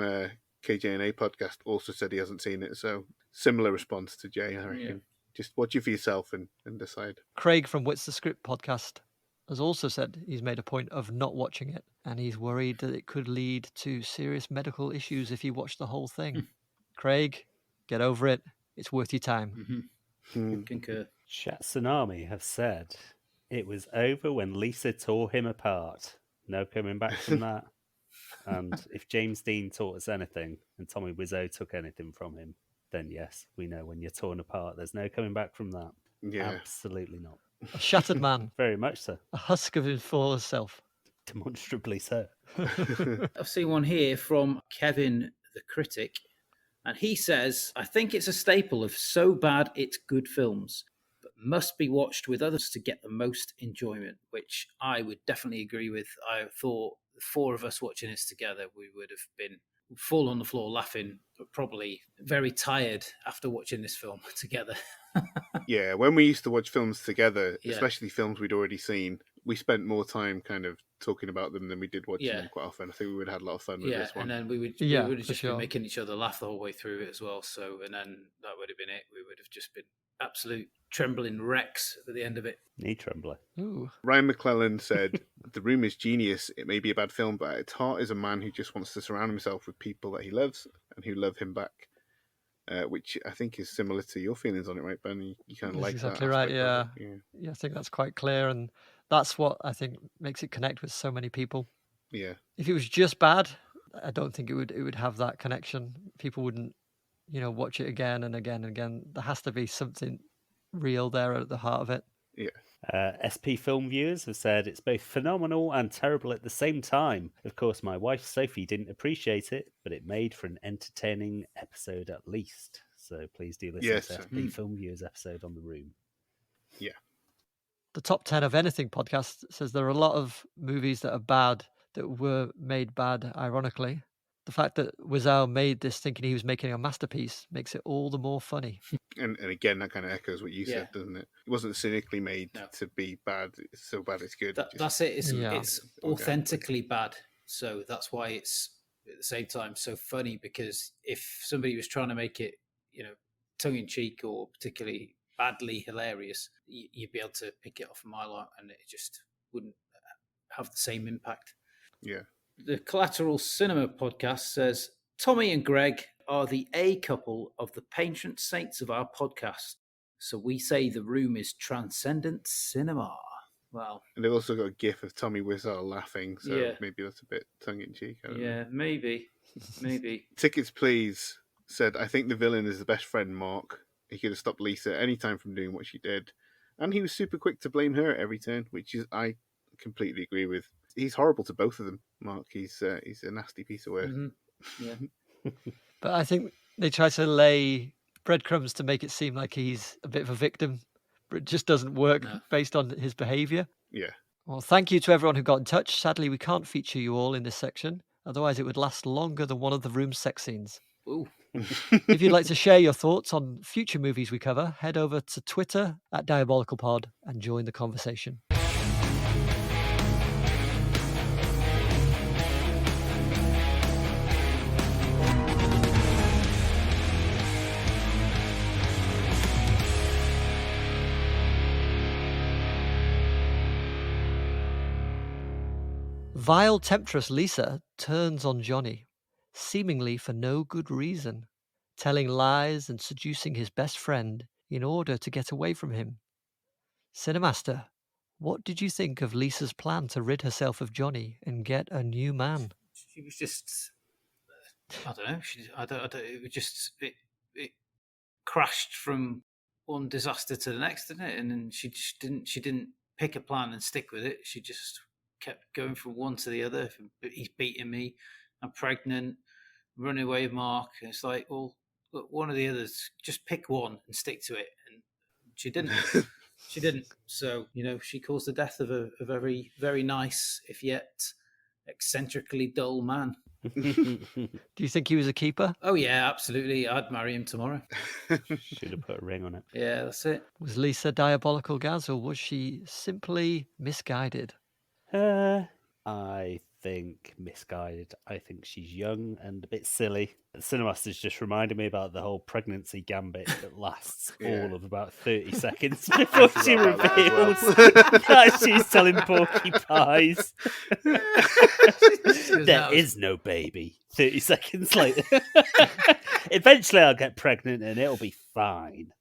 KJ&A podcast also said he hasn't seen it, so similar response to Jay, I reckon. Yeah. Just watch it for yourself and decide. Craig from What's the Script podcast has also said he's made a point of not watching it, and he's worried that it could lead to serious medical issues if you watch the whole thing. Craig, get over it. It's worth your time. Concur. Chat Tsunami have said it was over when Lisa tore him apart. No coming back from that. And if James Dean taught us anything and Tommy Wiseau took anything from him, then yes, we know when you're torn apart, there's no coming back from that. Yeah. Absolutely not. A shattered man. Very much so. A husk of his fallen self. Demonstrably so. I've seen one here from Kevin the Critic, and he says, I think it's a staple of so bad it's good films, but must be watched with others to get the most enjoyment, which I would definitely agree with. I thought the four of us watching this together, we would have been full on the floor laughing, but probably very tired after watching this film together. Yeah, when we used to watch films together, Yeah. especially films we'd already seen, we spent more time kind of talking about them than we did watching Yeah. them quite often. I think we would have had a lot of fun with Yeah, this one. and then we would Yeah, have for just sure. been making each other laugh the whole way through it as well. So, and then that would have been it. We would have just been absolute trembling wrecks at the end of it. Knee trembler. Ooh. Ryan McClellan said, The Room is genius. It may be a bad film, but at its heart is a man who just wants to surround himself with people that he loves and who love him back. Which I think is similar to your feelings on it, right, Ben? You kind of That's like exactly that right, aspect of it. Yeah, I think that's quite clear, and that's what I think makes it connect with so many people. Yeah. If it was just bad, I don't think it would have that connection. People wouldn't, watch it again and again and again. There has to be something real there at the heart of it. Yeah. SP Film viewers have said it's both phenomenal and terrible at the same time. Of course, my wife Sophie didn't appreciate it, but it made for an entertaining episode at least. So please do listen Yes. to SP Film Viewers episode on The Room. Yeah. The Top 10 of Anything podcast says there are a lot of movies that are bad that were made bad, ironically. The fact that Wiseau made this thinking he was making a masterpiece makes it all the more funny. And again, that kind of echoes what you Yeah. said, doesn't it? It wasn't cynically made No. to be bad. It's so bad it's good. That's it. It's, Yeah. it's authentically bad. So that's why it's at the same time so funny, because if somebody was trying to make it, tongue in cheek or particularly badly hilarious, you'd be able to pick it off a mile out and it just wouldn't have the same impact. Yeah. The Collateral Cinema podcast says, Tommy and Greg are the A couple of the patron saints of our podcast. So we say The Room is transcendent cinema. Wow. And they've also got a gif of Tommy Wiseau laughing, so Yeah. maybe that's a bit tongue-in-cheek. I don't know. Yeah, maybe. Tickets Please said, I think the villain is the best friend, Mark. He could have stopped Lisa any time from doing what she did. And he was super quick to blame her at every turn, which is I completely agree with. He's horrible to both of them, Mark. He's a nasty piece of work. Mm-hmm. Yeah. But I think they try to lay breadcrumbs to make it seem like he's a bit of a victim, but it just doesn't work based on his behaviour. Yeah. Well, thank you to everyone who got in touch. Sadly, we can't feature you all in this section. Otherwise, it would last longer than one of the Room's sex scenes. Ooh. If you'd like to share your thoughts on future movies we cover, head over to Twitter @DiabolicalPod and join the conversation. Vile temptress Lisa turns on Johnny, seemingly for no good reason, telling lies and seducing his best friend in order to get away from him. Cinemaster, what did you think of Lisa's plan to rid herself of Johnny and get a new man? She was just, I don't know. It was just, it crashed from one disaster to the next, didn't it? And then she didn't pick a plan and stick with it. She just kept going from one to the other. He's beating me. I'm pregnant. Running away with Mark. And it's like, well, look, one of the others. Just pick one and stick to it. And she didn't. She didn't. So she caused the death of a very, very nice, if yet eccentrically dull man. Do you think he was a keeper? Oh yeah, absolutely. I'd marry him tomorrow. Should have put a ring on it. Yeah, that's it. Was Lisa diabolical, Gaz, or was she simply misguided? I think misguided. I think she's young and a bit silly. Cinemaster's just reminded me about the whole pregnancy gambit that lasts all of about 30 seconds before she reveals that she's telling porcupines. There is no baby. 30 seconds later. Eventually I'll get pregnant and it'll be fine.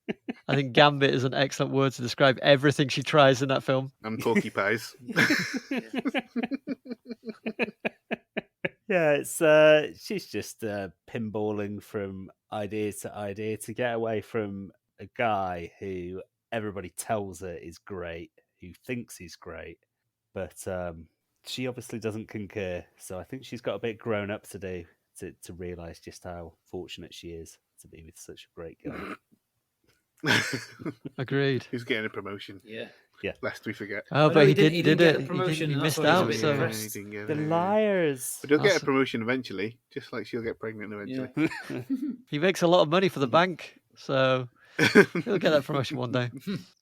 I think gambit is an excellent word to describe everything she tries in that film. And porcupines. Yeah, it's she's just pinballing from idea to idea to get away from a guy who everybody tells her is great, who thinks he's great, but she obviously doesn't concur. So I think she's got a bit grown up to do to realise just how fortunate she is to be with such a great guy. Agreed. He's getting a promotion. Yeah. Lest we forget. Oh, no, but he didn't didn't, get did a it? promotion, He and that's missed why he's a out. bit So depressed. he didn't get The it. liars. But he'll get a That's- promotion eventually, just like she'll get pregnant eventually. he makes a lot of money for the bank, so he'll get that promotion one day.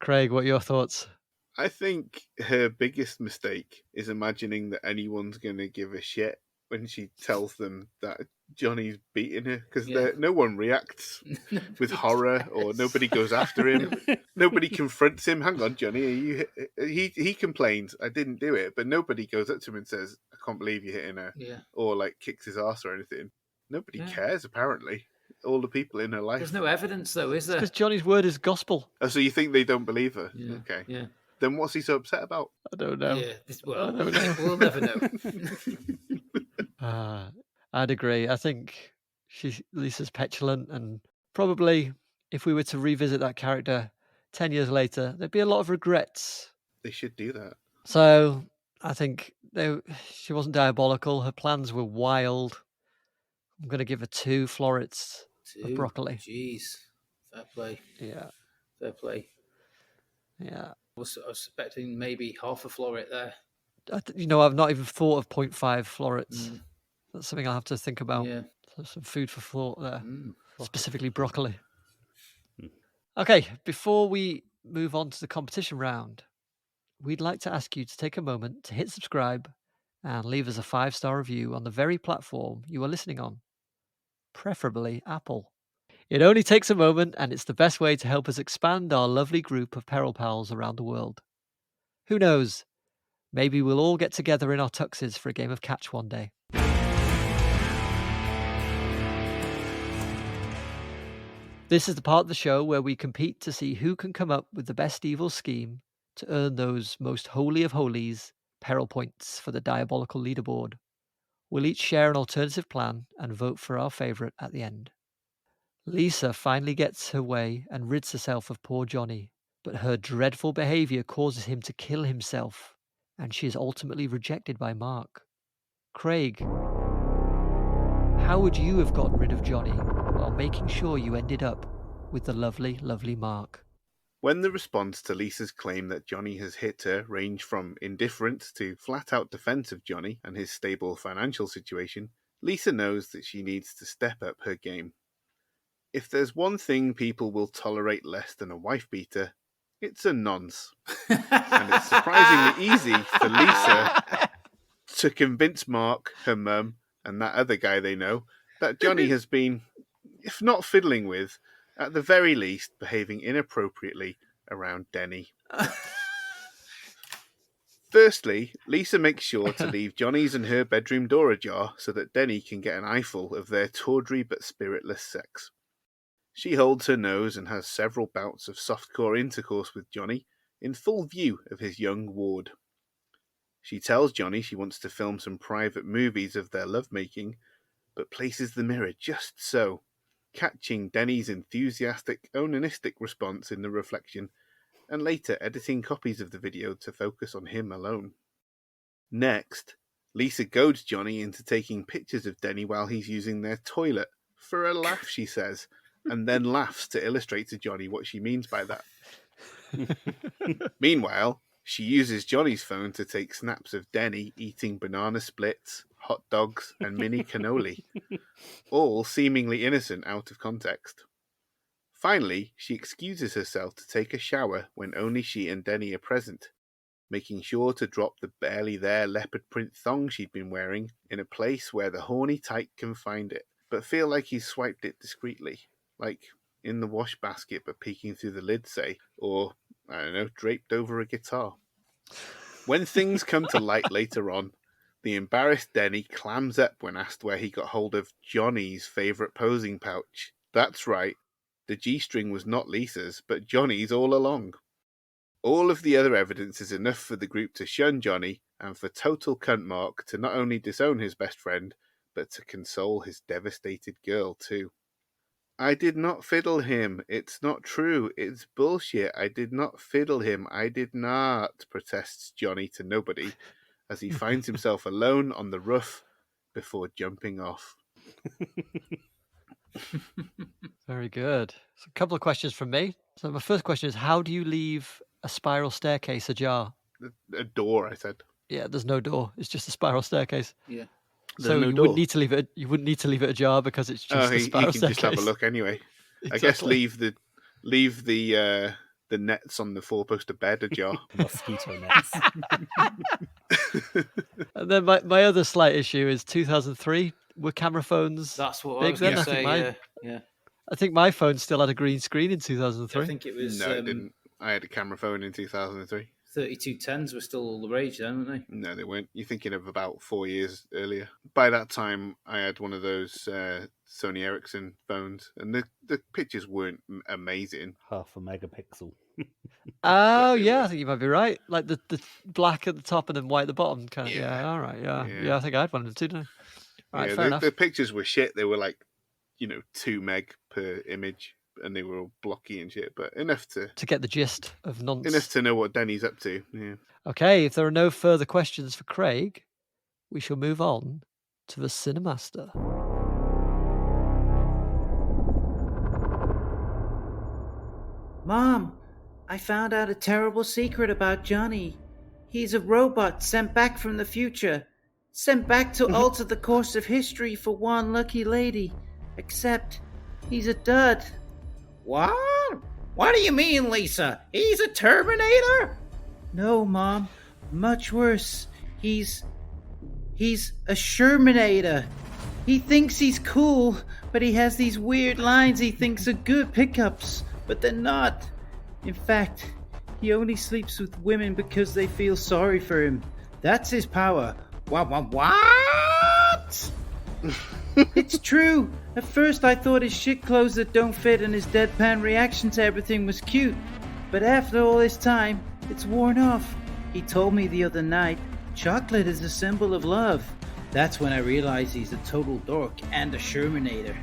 Craig, what are your thoughts? I think her biggest mistake is imagining that anyone's going to give a shit when she tells them that Johnny's beating her, because Yeah. no one reacts with horror or nobody goes after him. Nobody confronts him. Hang on, Johnny. He complains, I didn't do it, but nobody goes up to him and says, I can't believe you're hitting her, Yeah. or like kicks his ass or anything. Nobody Yeah. cares, apparently. All the people in her life. There's no evidence, though, is there? Because Johnny's word is gospel. Oh, so you think they don't believe her? Yeah. Okay. Yeah. Then what's he so upset about? I don't know. Yeah. Well, I don't know. we'll never know. I'd agree. I think Lisa's petulant, and probably if we were to revisit that character 10 years later, there'd be a lot of regrets. They should do that. So I think she wasn't diabolical. Her plans were wild. I'm going to give her 2 florets of broccoli. Jeez. Fair play. Yeah. Fair play. Yeah. I was expecting maybe half a floret there. I've not even thought of 0.5 florets. Mm. That's something I'll have to think about. Yeah. So some food for thought there. Mm. Specifically broccoli. Okay, before we move on to the competition round, we'd like to ask you to take a moment to hit subscribe and leave us a 5-star review on the very platform you are listening on, preferably Apple. It only takes a moment, and it's the best way to help us expand our lovely group of Peril Pals around the world. Who knows? Maybe we'll all get together in our tuxes for a game of catch one day. This is the part of the show where we compete to see who can come up with the best evil scheme to earn those most holy of holies, peril points for the diabolical leaderboard. We'll each share an alternative plan and vote for our favourite at the end. Lisa finally gets her way and rids herself of poor Johnny, but her dreadful behaviour causes him to kill himself, and she is ultimately rejected by Mark. Craig, how would you have gotten rid of Johnny while making sure you ended up with the lovely, lovely Mark? When the response to Lisa's claim that Johnny has hit her range from indifference to flat-out defence of Johnny and his stable financial situation, Lisa knows that she needs to step up her game. If there's one thing people will tolerate less than a wife beater, it's a nonce. And it's surprisingly easy for Lisa to convince Mark, her mum, and that other guy they know, that Johnny has been, if not fiddling with, at the very least behaving inappropriately around Denny. Firstly, Lisa makes sure to leave Johnny's and her bedroom door ajar so that Denny can get an eyeful of their tawdry but spiritless sex. She holds her nose and has several bouts of softcore intercourse with Johnny in full view of his young ward. She tells Johnny she wants to film some private movies of their lovemaking, but places the mirror just so, catching Denny's enthusiastic, onanistic response in the reflection, and later editing copies of the video to focus on him alone. Next, Lisa goads Johnny into taking pictures of Denny while he's using their toilet, for a laugh, she says, and then laughs to illustrate to Johnny what she means by that. Meanwhile, she uses Johnny's phone to take snaps of Denny eating banana splits, hot dogs, and mini cannoli, all seemingly innocent out of context. Finally, she excuses herself to take a shower when only she and Denny are present, making sure to drop the barely there leopard print thong she'd been wearing in a place where the horny tyke can find it, but feel like he's swiped it discreetly, like in the wash basket but peeking through the lid, say, or, I don't know, draped over a guitar. When things come to light later on, the embarrassed Denny clams up when asked where he got hold of Johnny's favourite posing pouch. That's right, the G-string was not Lisa's, but Johnny's all along. All of the other evidence is enough for the group to shun Johnny, and for total cunt Mark to not only disown his best friend, but to console his devastated girl too. I did not fiddle him. It's not true. It's bullshit. I did not fiddle him. I did not, protests Johnny to nobody, as he finds himself alone on the roof before jumping off. Very good. So a couple of questions from me. So my first question is, how do you leave a spiral staircase ajar? A door, I said. Yeah, there's no door. It's just a spiral staircase. Yeah. So no you door. wouldn't need to leave it. You wouldn't need to leave it ajar because it's just a He spiral can staircase. just have a look anyway. Exactly. I guess leave the nets on the four-poster bed ajar. Mosquito nets. And then my other slight issue is 2003. Were camera phones? That's what I big was then? going to I think say. Yeah. I think my phone still had a green screen in 2003. I think it was No, it didn't. I had a camera phone in 2003. 3210s were still all the rage then, weren't they? No, they weren't. You're thinking of about 4 years earlier. By that time, I had one of those Sony Ericsson phones, and the pictures weren't amazing. 0.5 megapixel. Oh yeah, I think you might be right. Like the black at the top and then white at the bottom, kind of. Yeah, all right. Yeah. I think I had one of them too. Didn't I? All right, fair enough. The pictures were shit. They were like, 2 meg per image, and they were all blocky and shit, but enough to get the gist of nonsense. Enough to know what Denny's up to. Yeah. Okay, if there are no further questions for Craig, we shall move on to the Cinemaster. Mom, I found out a terrible secret about Johnny. He's a robot sent back from the future. Sent back to alter the course of history for one lucky lady. Except, he's a dud. What? What do you mean, Lisa? He's a Terminator? No, Mom. Much worse. He's a Shermanator. He thinks he's cool, but he has these weird lines he thinks are good pickups, but they're not. In fact, he only sleeps with women because they feel sorry for him. That's his power. What? It's true. At first I thought his shit clothes that don't fit and his deadpan reaction to everything was cute. But after all this time, it's worn off. He told me the other night, chocolate is a symbol of love. That's when I realized he's a total dork and a Shermanator.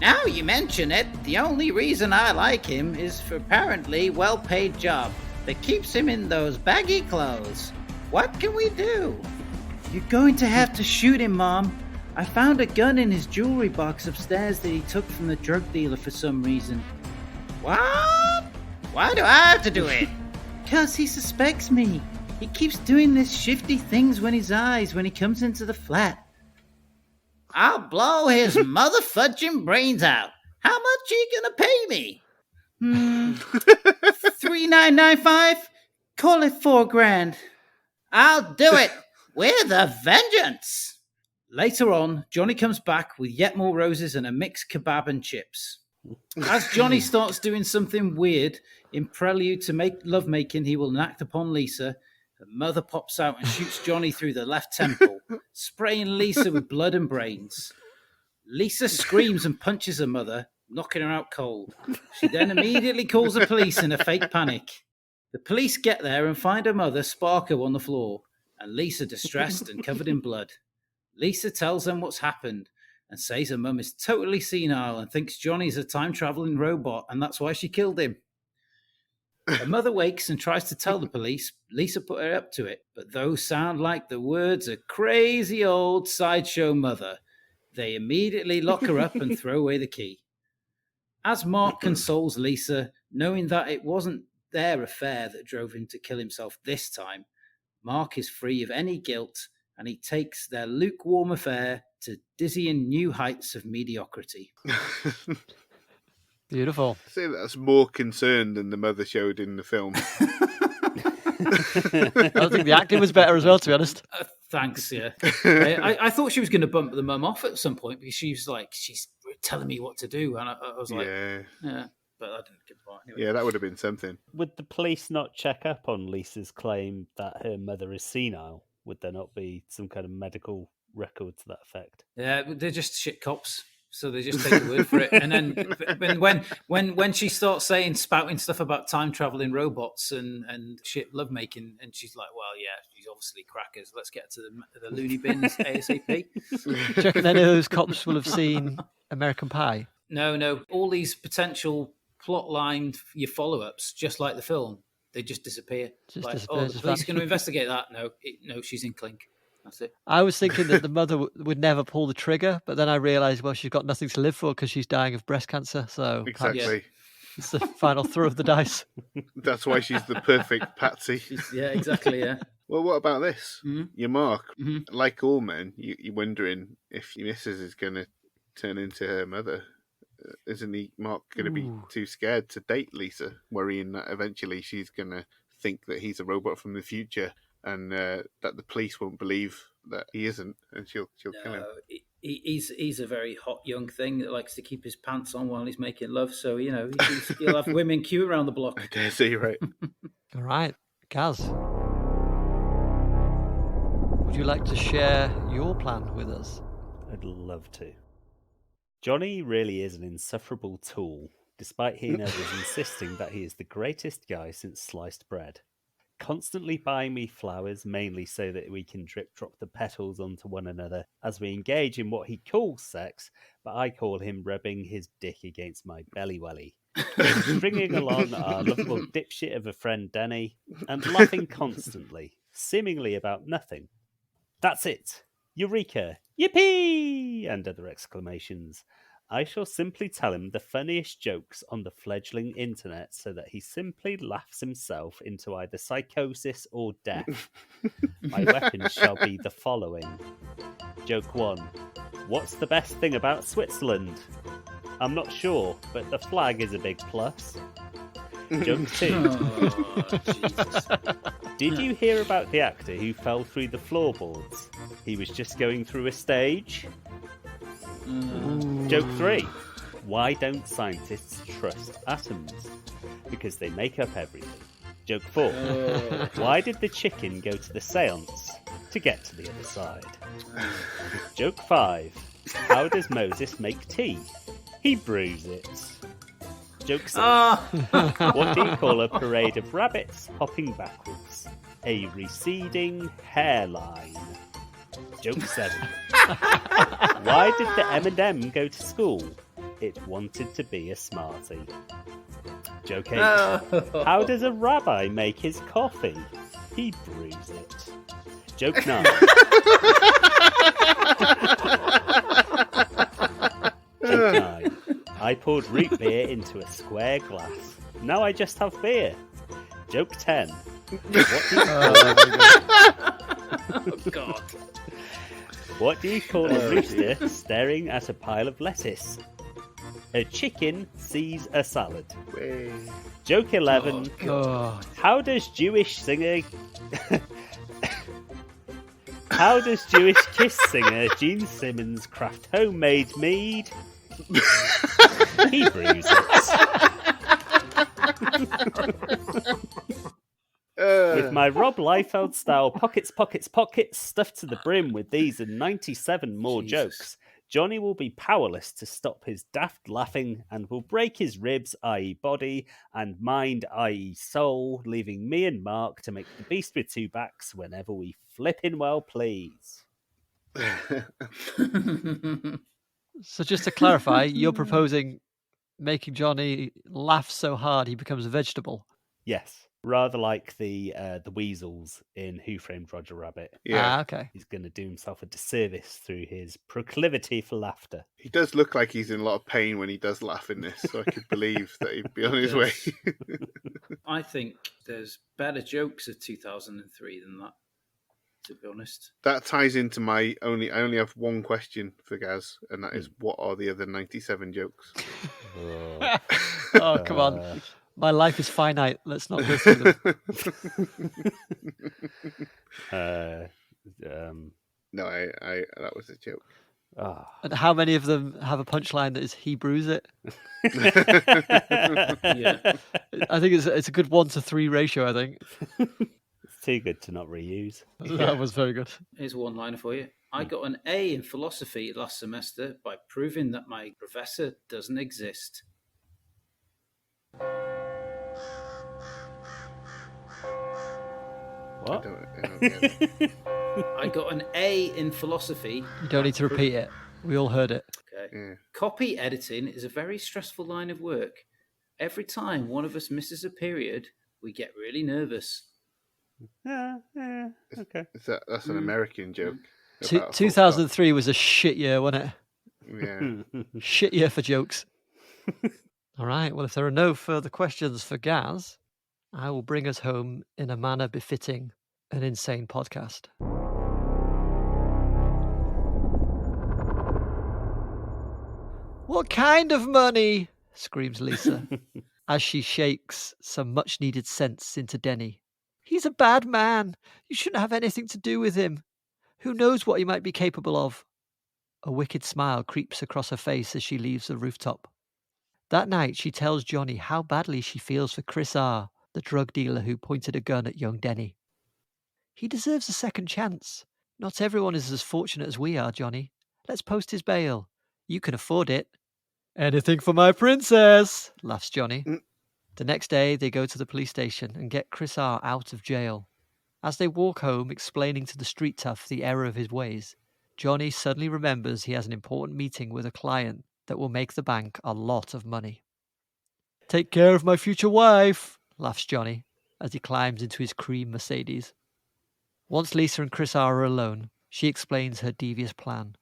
Now you mention it, the only reason I like him is for apparently well-paid job that keeps him in those baggy clothes. What can we do? You're going to have to shoot him, Mom. I found a gun in his jewelry box upstairs that he took from the drug dealer for some reason. What? Why do I have to do it? 'Cause he suspects me. He keeps doing this shifty things when his eyes when he comes into the flat. I'll blow his mother fudging brains out. How much are you gonna pay me? $3,995? Call it $4,000. I'll do it with a vengeance. Later on, Johnny comes back with yet more roses and a mixed kebab and chips. As Johnny starts doing something weird, in prelude to lovemaking, he will enact upon Lisa. Her mother pops out and shoots Johnny through the left temple, spraying Lisa with blood and brains. Lisa screams and punches her mother, knocking her out cold. She then immediately calls the police in a fake panic. The police get there and find her mother, Sparko, on the floor, and Lisa distressed and covered in blood. Lisa tells them what's happened and says her mum is totally senile and thinks Johnny's a time-traveling robot and that's why she killed him. Her mother wakes and tries to tell the police. Lisa put her up to it, but those sound like the words of crazy old sideshow mother. They immediately lock her up and throw away the key. As Mark consoles Lisa, knowing that it wasn't their affair that drove him to kill himself this time, Mark is free of any guilt and he takes their lukewarm affair to dizzying new heights of mediocrity. Beautiful. I say that's more concern than the mother showed in the film. I think the acting was better as well, to be honest. Thanks, yeah. I thought she was going to bump the mum off at some point because she was like, she's telling me what to do. And I was like, yeah, but I didn't give a part anyway. Yeah, that would have been something. Would the police not check up on Lisa's claim that her mother is senile? Would there not be some kind of medical record to that effect? Yeah, they're just shit cops. So they just take the word for it. And then when she starts spouting stuff about time-traveling robots and shit lovemaking, and she's like, well, yeah, she's obviously crackers. Let's get to the loony bins ASAP. Do you reckon any of those cops will have seen American Pie? No. All these potential plot-lined your follow-ups, just like the film, they just disappear. Just like, disappear, oh, the just police are vanish. going to investigate that. No, she's in clink. That's it. I was thinking that the mother would never pull the trigger, but then I realised, well, she's got nothing to live for because she's dying of breast cancer. So perhaps Exactly. it's the final throw of the dice. That's why she's the perfect patsy. Yeah, exactly. Yeah. Well, what about this? Mhm. Your Mark. Mhm. Like all men, you're wondering if your missus is going to turn into her mother. Isn't he, Mark, going to be too scared to date Lisa, worrying that eventually she's going to think that he's a robot from the future and that the police won't believe that he isn't, and she'll kill him. He's a very hot young thing that likes to keep his pants on while he's making love. So he'll have women queue around the block. I dare say you're right. All right, Gaz. Would you like to share your plan with us? I'd love to. Johnny really is an insufferable tool, despite he and others insisting that he is the greatest guy since sliced bread. Constantly buying me flowers, mainly so that we can drip-drop the petals onto one another as we engage in what he calls sex, but I call him rubbing his dick against my belly welly. Stringing along our lovable dipshit of a friend Denny, and laughing constantly, seemingly about nothing. That's it! Eureka! Yippee! And other exclamations. I shall simply tell him the funniest jokes on the fledgling internet so that he simply laughs himself into either psychosis or death. My weapons shall be the following. Joke 1. What's the best thing about Switzerland? I'm not sure, but the flag is a big plus. Joke 2. Oh, Jesus. Did you hear about the actor who fell through the floorboards? He was just going through a stage. Joke 3. Why don't scientists trust atoms? Because they make up everything. Joke 4. Why did the chicken go to the seance? To get to the other side. Joke 5. How does Moses make tea? He brews it. Joke 6. What do you call a parade of rabbits hopping backwards? A receding hairline. Joke 7. Why did the M&M go to school? It wanted to be a smarty. Joke 8. How does a rabbi make his coffee? He brews it. Joke 9. Joke 9. I poured root beer into a square glass. Now I just have beer. Joke 10. God. What do you call a rooster staring at a pile of lettuce? A chicken sees a salad. Joke 11. How does Jewish Kiss singer Gene Simmons craft homemade mead? He brews it. With my Rob Liefeld style pockets stuffed to the brim with these and 97 more jokes, Johnny will be powerless to stop his daft laughing and will break his ribs, i.e. body, and mind, i.e. soul, leaving me and Mark to make the beast with two backs whenever we flippin' well please. So just to clarify, you're proposing making Johnny laugh so hard he becomes a vegetable? Yes, rather like the weasels in Who Framed Roger Rabbit. Yeah. Okay. He's going to do himself a disservice through his proclivity for laughter. He does look like he's in a lot of pain when he does laugh in this, so I could believe that he'd be on his way. I think there's better jokes of 2003 than that, to be honest. That ties into I only have one question for Gaz, and that is, what are the other 97 jokes? Oh, come on. My life is finite. Let's not go through them. No, I that was a joke. And how many of them have a punchline that is he brews it? Yeah. I think it's a good 1-to-3 ratio, I think. It's too good to not reuse. That was very good. Here's a one-liner for you. I got an A in philosophy last semester by proving that my professor doesn't exist. What? I don't get it. I got an A in philosophy. You don't need to repeat it. We all heard it. Okay. Yeah. Copy editing is a very stressful line of work. Every time one of us misses a period, we get really nervous. Yeah, okay. That's an American joke. Two- About a full 2003 was a shit year, wasn't it? stop. Yeah. Shit year for jokes. All right, well, if there are no further questions for Gaz, I will bring us home in a manner befitting an insane podcast. What kind of money? Screams Lisa as she shakes some much needed sense into Denny. He's a bad man. You shouldn't have anything to do with him. Who knows what he might be capable of? A wicked smile creeps across her face as she leaves the rooftop. That night, she tells Johnny how badly she feels for Chris R., the drug dealer who pointed a gun at young Denny. He deserves a second chance. Not everyone is as fortunate as we are, Johnny. Let's post his bail. You can afford it. Anything for my princess, laughs Johnny. Mm. The next day, they go to the police station and get Chris R. out of jail. As they walk home, explaining to the street tough the error of his ways, Johnny suddenly remembers he has an important meeting with a client that will make the bank a lot of money. Take care of my future wife, laughs Johnny as he climbs into his cream Mercedes. Once Lisa and Chris R. are alone, she explains her devious plan.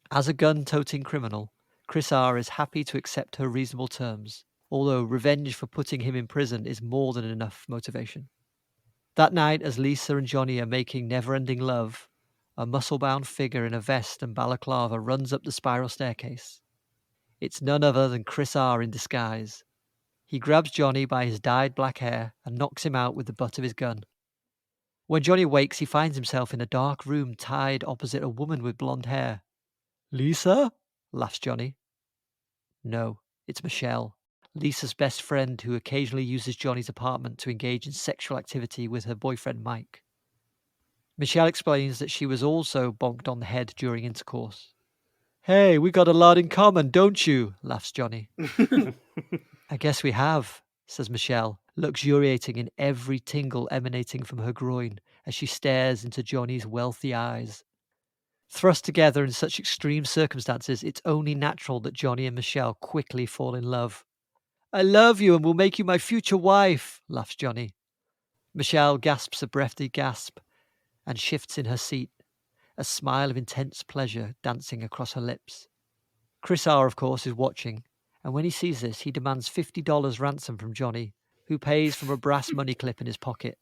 As a gun-toting criminal, Chris R. is happy to accept her reasonable terms, although revenge for putting him in prison is more than enough motivation. That night, as Lisa and Johnny are making never-ending love, a muscle-bound figure in a vest and balaclava runs up the spiral staircase. It's none other than Chris R. in disguise. He grabs Johnny by his dyed black hair and knocks him out with the butt of his gun. When Johnny wakes, he finds himself in a dark room tied opposite a woman with blonde hair. Lisa? Laughs Johnny. No, it's Michelle, Lisa's best friend who occasionally uses Johnny's apartment to engage in sexual activity with her boyfriend Mike. Michelle explains that she was also bonked on the head during intercourse. Hey, we got a lot in common, don't you? Laughs Johnny. I guess we have, says Michelle, luxuriating in every tingle emanating from her groin as she stares into Johnny's wealthy eyes. Thrust together in such extreme circumstances, it's only natural that Johnny and Michelle quickly fall in love. I love you and will make you my future wife, laughs Johnny. Michelle gasps a breathy gasp and shifts in her seat, a smile of intense pleasure dancing across her lips. Chris R., of course, is watching, and when he sees this, he demands $50 ransom from Johnny, who pays from a brass money clip in his pocket.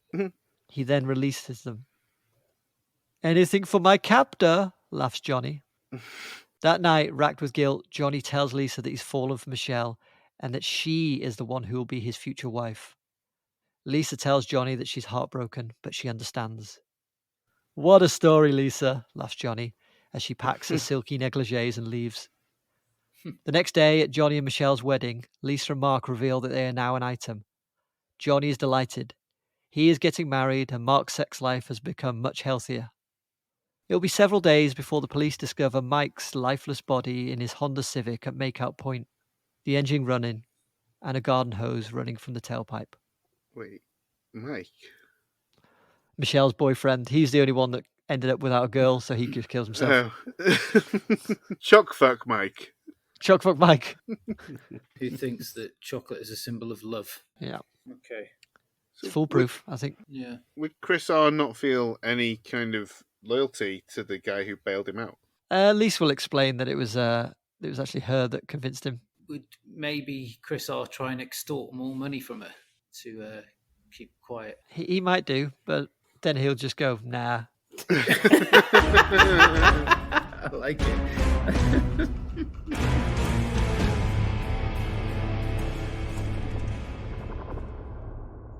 He then releases them. Anything for my captor, laughs Johnny. That night, racked with guilt, Johnny tells Lisa that he's fallen for Michelle and that she is the one who will be his future wife. Lisa tells Johnny that she's heartbroken, but she understands. What a story, Lisa, laughs Johnny as she packs her silky negligees and leaves. The next day, at Johnny and Michelle's wedding, Lisa and Mark reveal that they are now an item. Johnny is delighted. He is getting married and Mark's sex life has become much healthier. It will be several days before the police discover Mike's lifeless body in his Honda Civic at Makeout Point, the engine running, and a garden hose running from the tailpipe. Wait, Mike? Michelle's boyfriend, he's the only one that ended up without a girl, so he just kills himself. Chock fuck Mike. Chock fuck Mike. Who thinks that chocolate is a symbol of love? Yeah. Okay. It's foolproof, I think. Yeah. Would Chris R. not feel any kind of loyalty to the guy who bailed him out? Lisa will explain that it was actually her that convinced him. Would maybe Chris R try and extort more money from her to keep quiet? He might do, but then he'll just go, nah. I like it.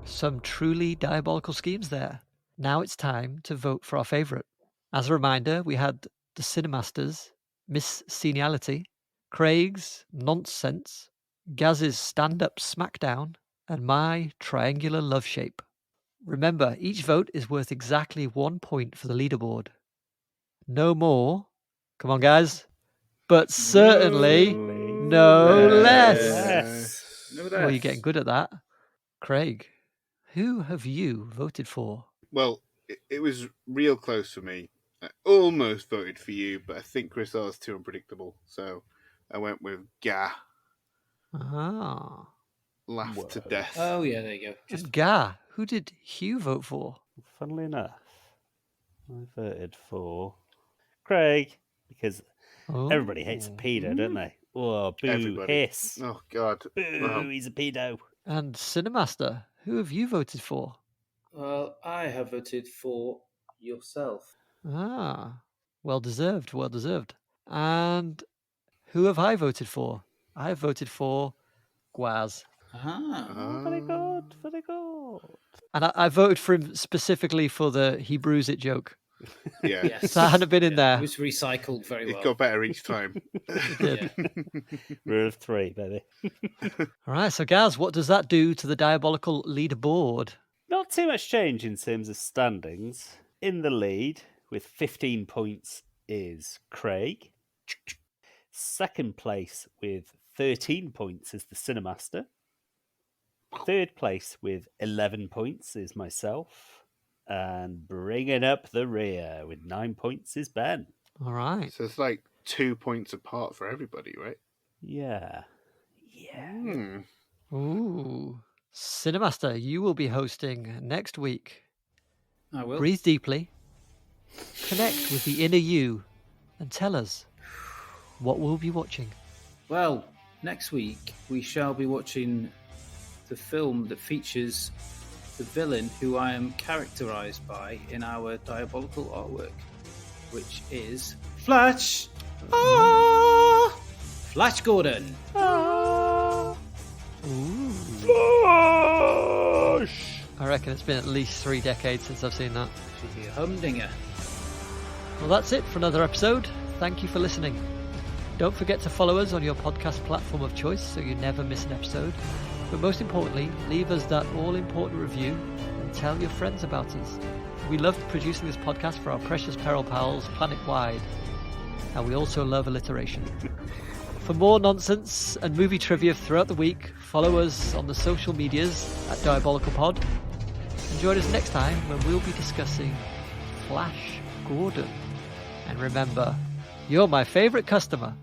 Some truly diabolical schemes there. Now it's time to vote for our favourite. As a reminder, we had the Cinemasters' Miss Seniality, Craig's Nonsense, Gaz's Stand-Up Smackdown, and my Triangular Love Shape. Remember, each vote is worth exactly 1 point for the leaderboard. No more, come on guys, but certainly no less. No less. Well, you're getting good at that. Craig, who have you voted for? Well, it was real close for me. I almost voted for you, but I think Chris R. is too unpredictable, so I went with Gah. Ah. laughed to Whoa. death. Oh yeah, there you go. Just And Gar, who did Hugh vote for? Funnily enough, I voted for Craig because everybody hates a pedo, don't they? Oh, boo, Everybody. hiss. Oh God. Boo, Well, he's a pedo. And Cinemaster, who have you voted for? well, I have voted for yourself. Ah, well deserved, well deserved. And who have I voted for? I have voted for Gwaz. Ah, Very good, very good. And I voted for him specifically for the he brews it joke. yeah. yes. So I hadn't been in there. It was recycled very It well. got better each time. It did. Rule of 3, baby. All right, so Gaz, what does that do to the diabolical leaderboard? Not too much change in terms of standings. In the lead with 15 points is Craig. Second place with 13 points is the Cinemaster. Third place with 11 points is myself. And bringing up the rear with 9 points is Ben. All right. So it's like 2 points apart for everybody, right? Yeah. Yeah. Hmm. Ooh. Cinemaster, you will be hosting next week. I will. Breathe deeply, connect with the inner you, and tell us what we'll be watching. Well, next week we shall be watching the film that features the villain who I am characterized by in our diabolical artwork, which is Flash. Flash Gordon. Ooh. Flash! I reckon it's been at least 3 decades since I've seen that. Should be a humdinger. Well, that's it for another episode. Thank you for listening. Don't forget to follow us on your podcast platform of choice so you never miss an episode. But most importantly, leave us that all-important review and tell your friends about us. We love producing this podcast for our precious Peril pals planet-wide. And we also love alliteration. For more nonsense and movie trivia throughout the week, follow us on the social medias at Diabolical Pod. And join us next time when we'll be discussing Flash Gordon. And remember, you're my favourite customer.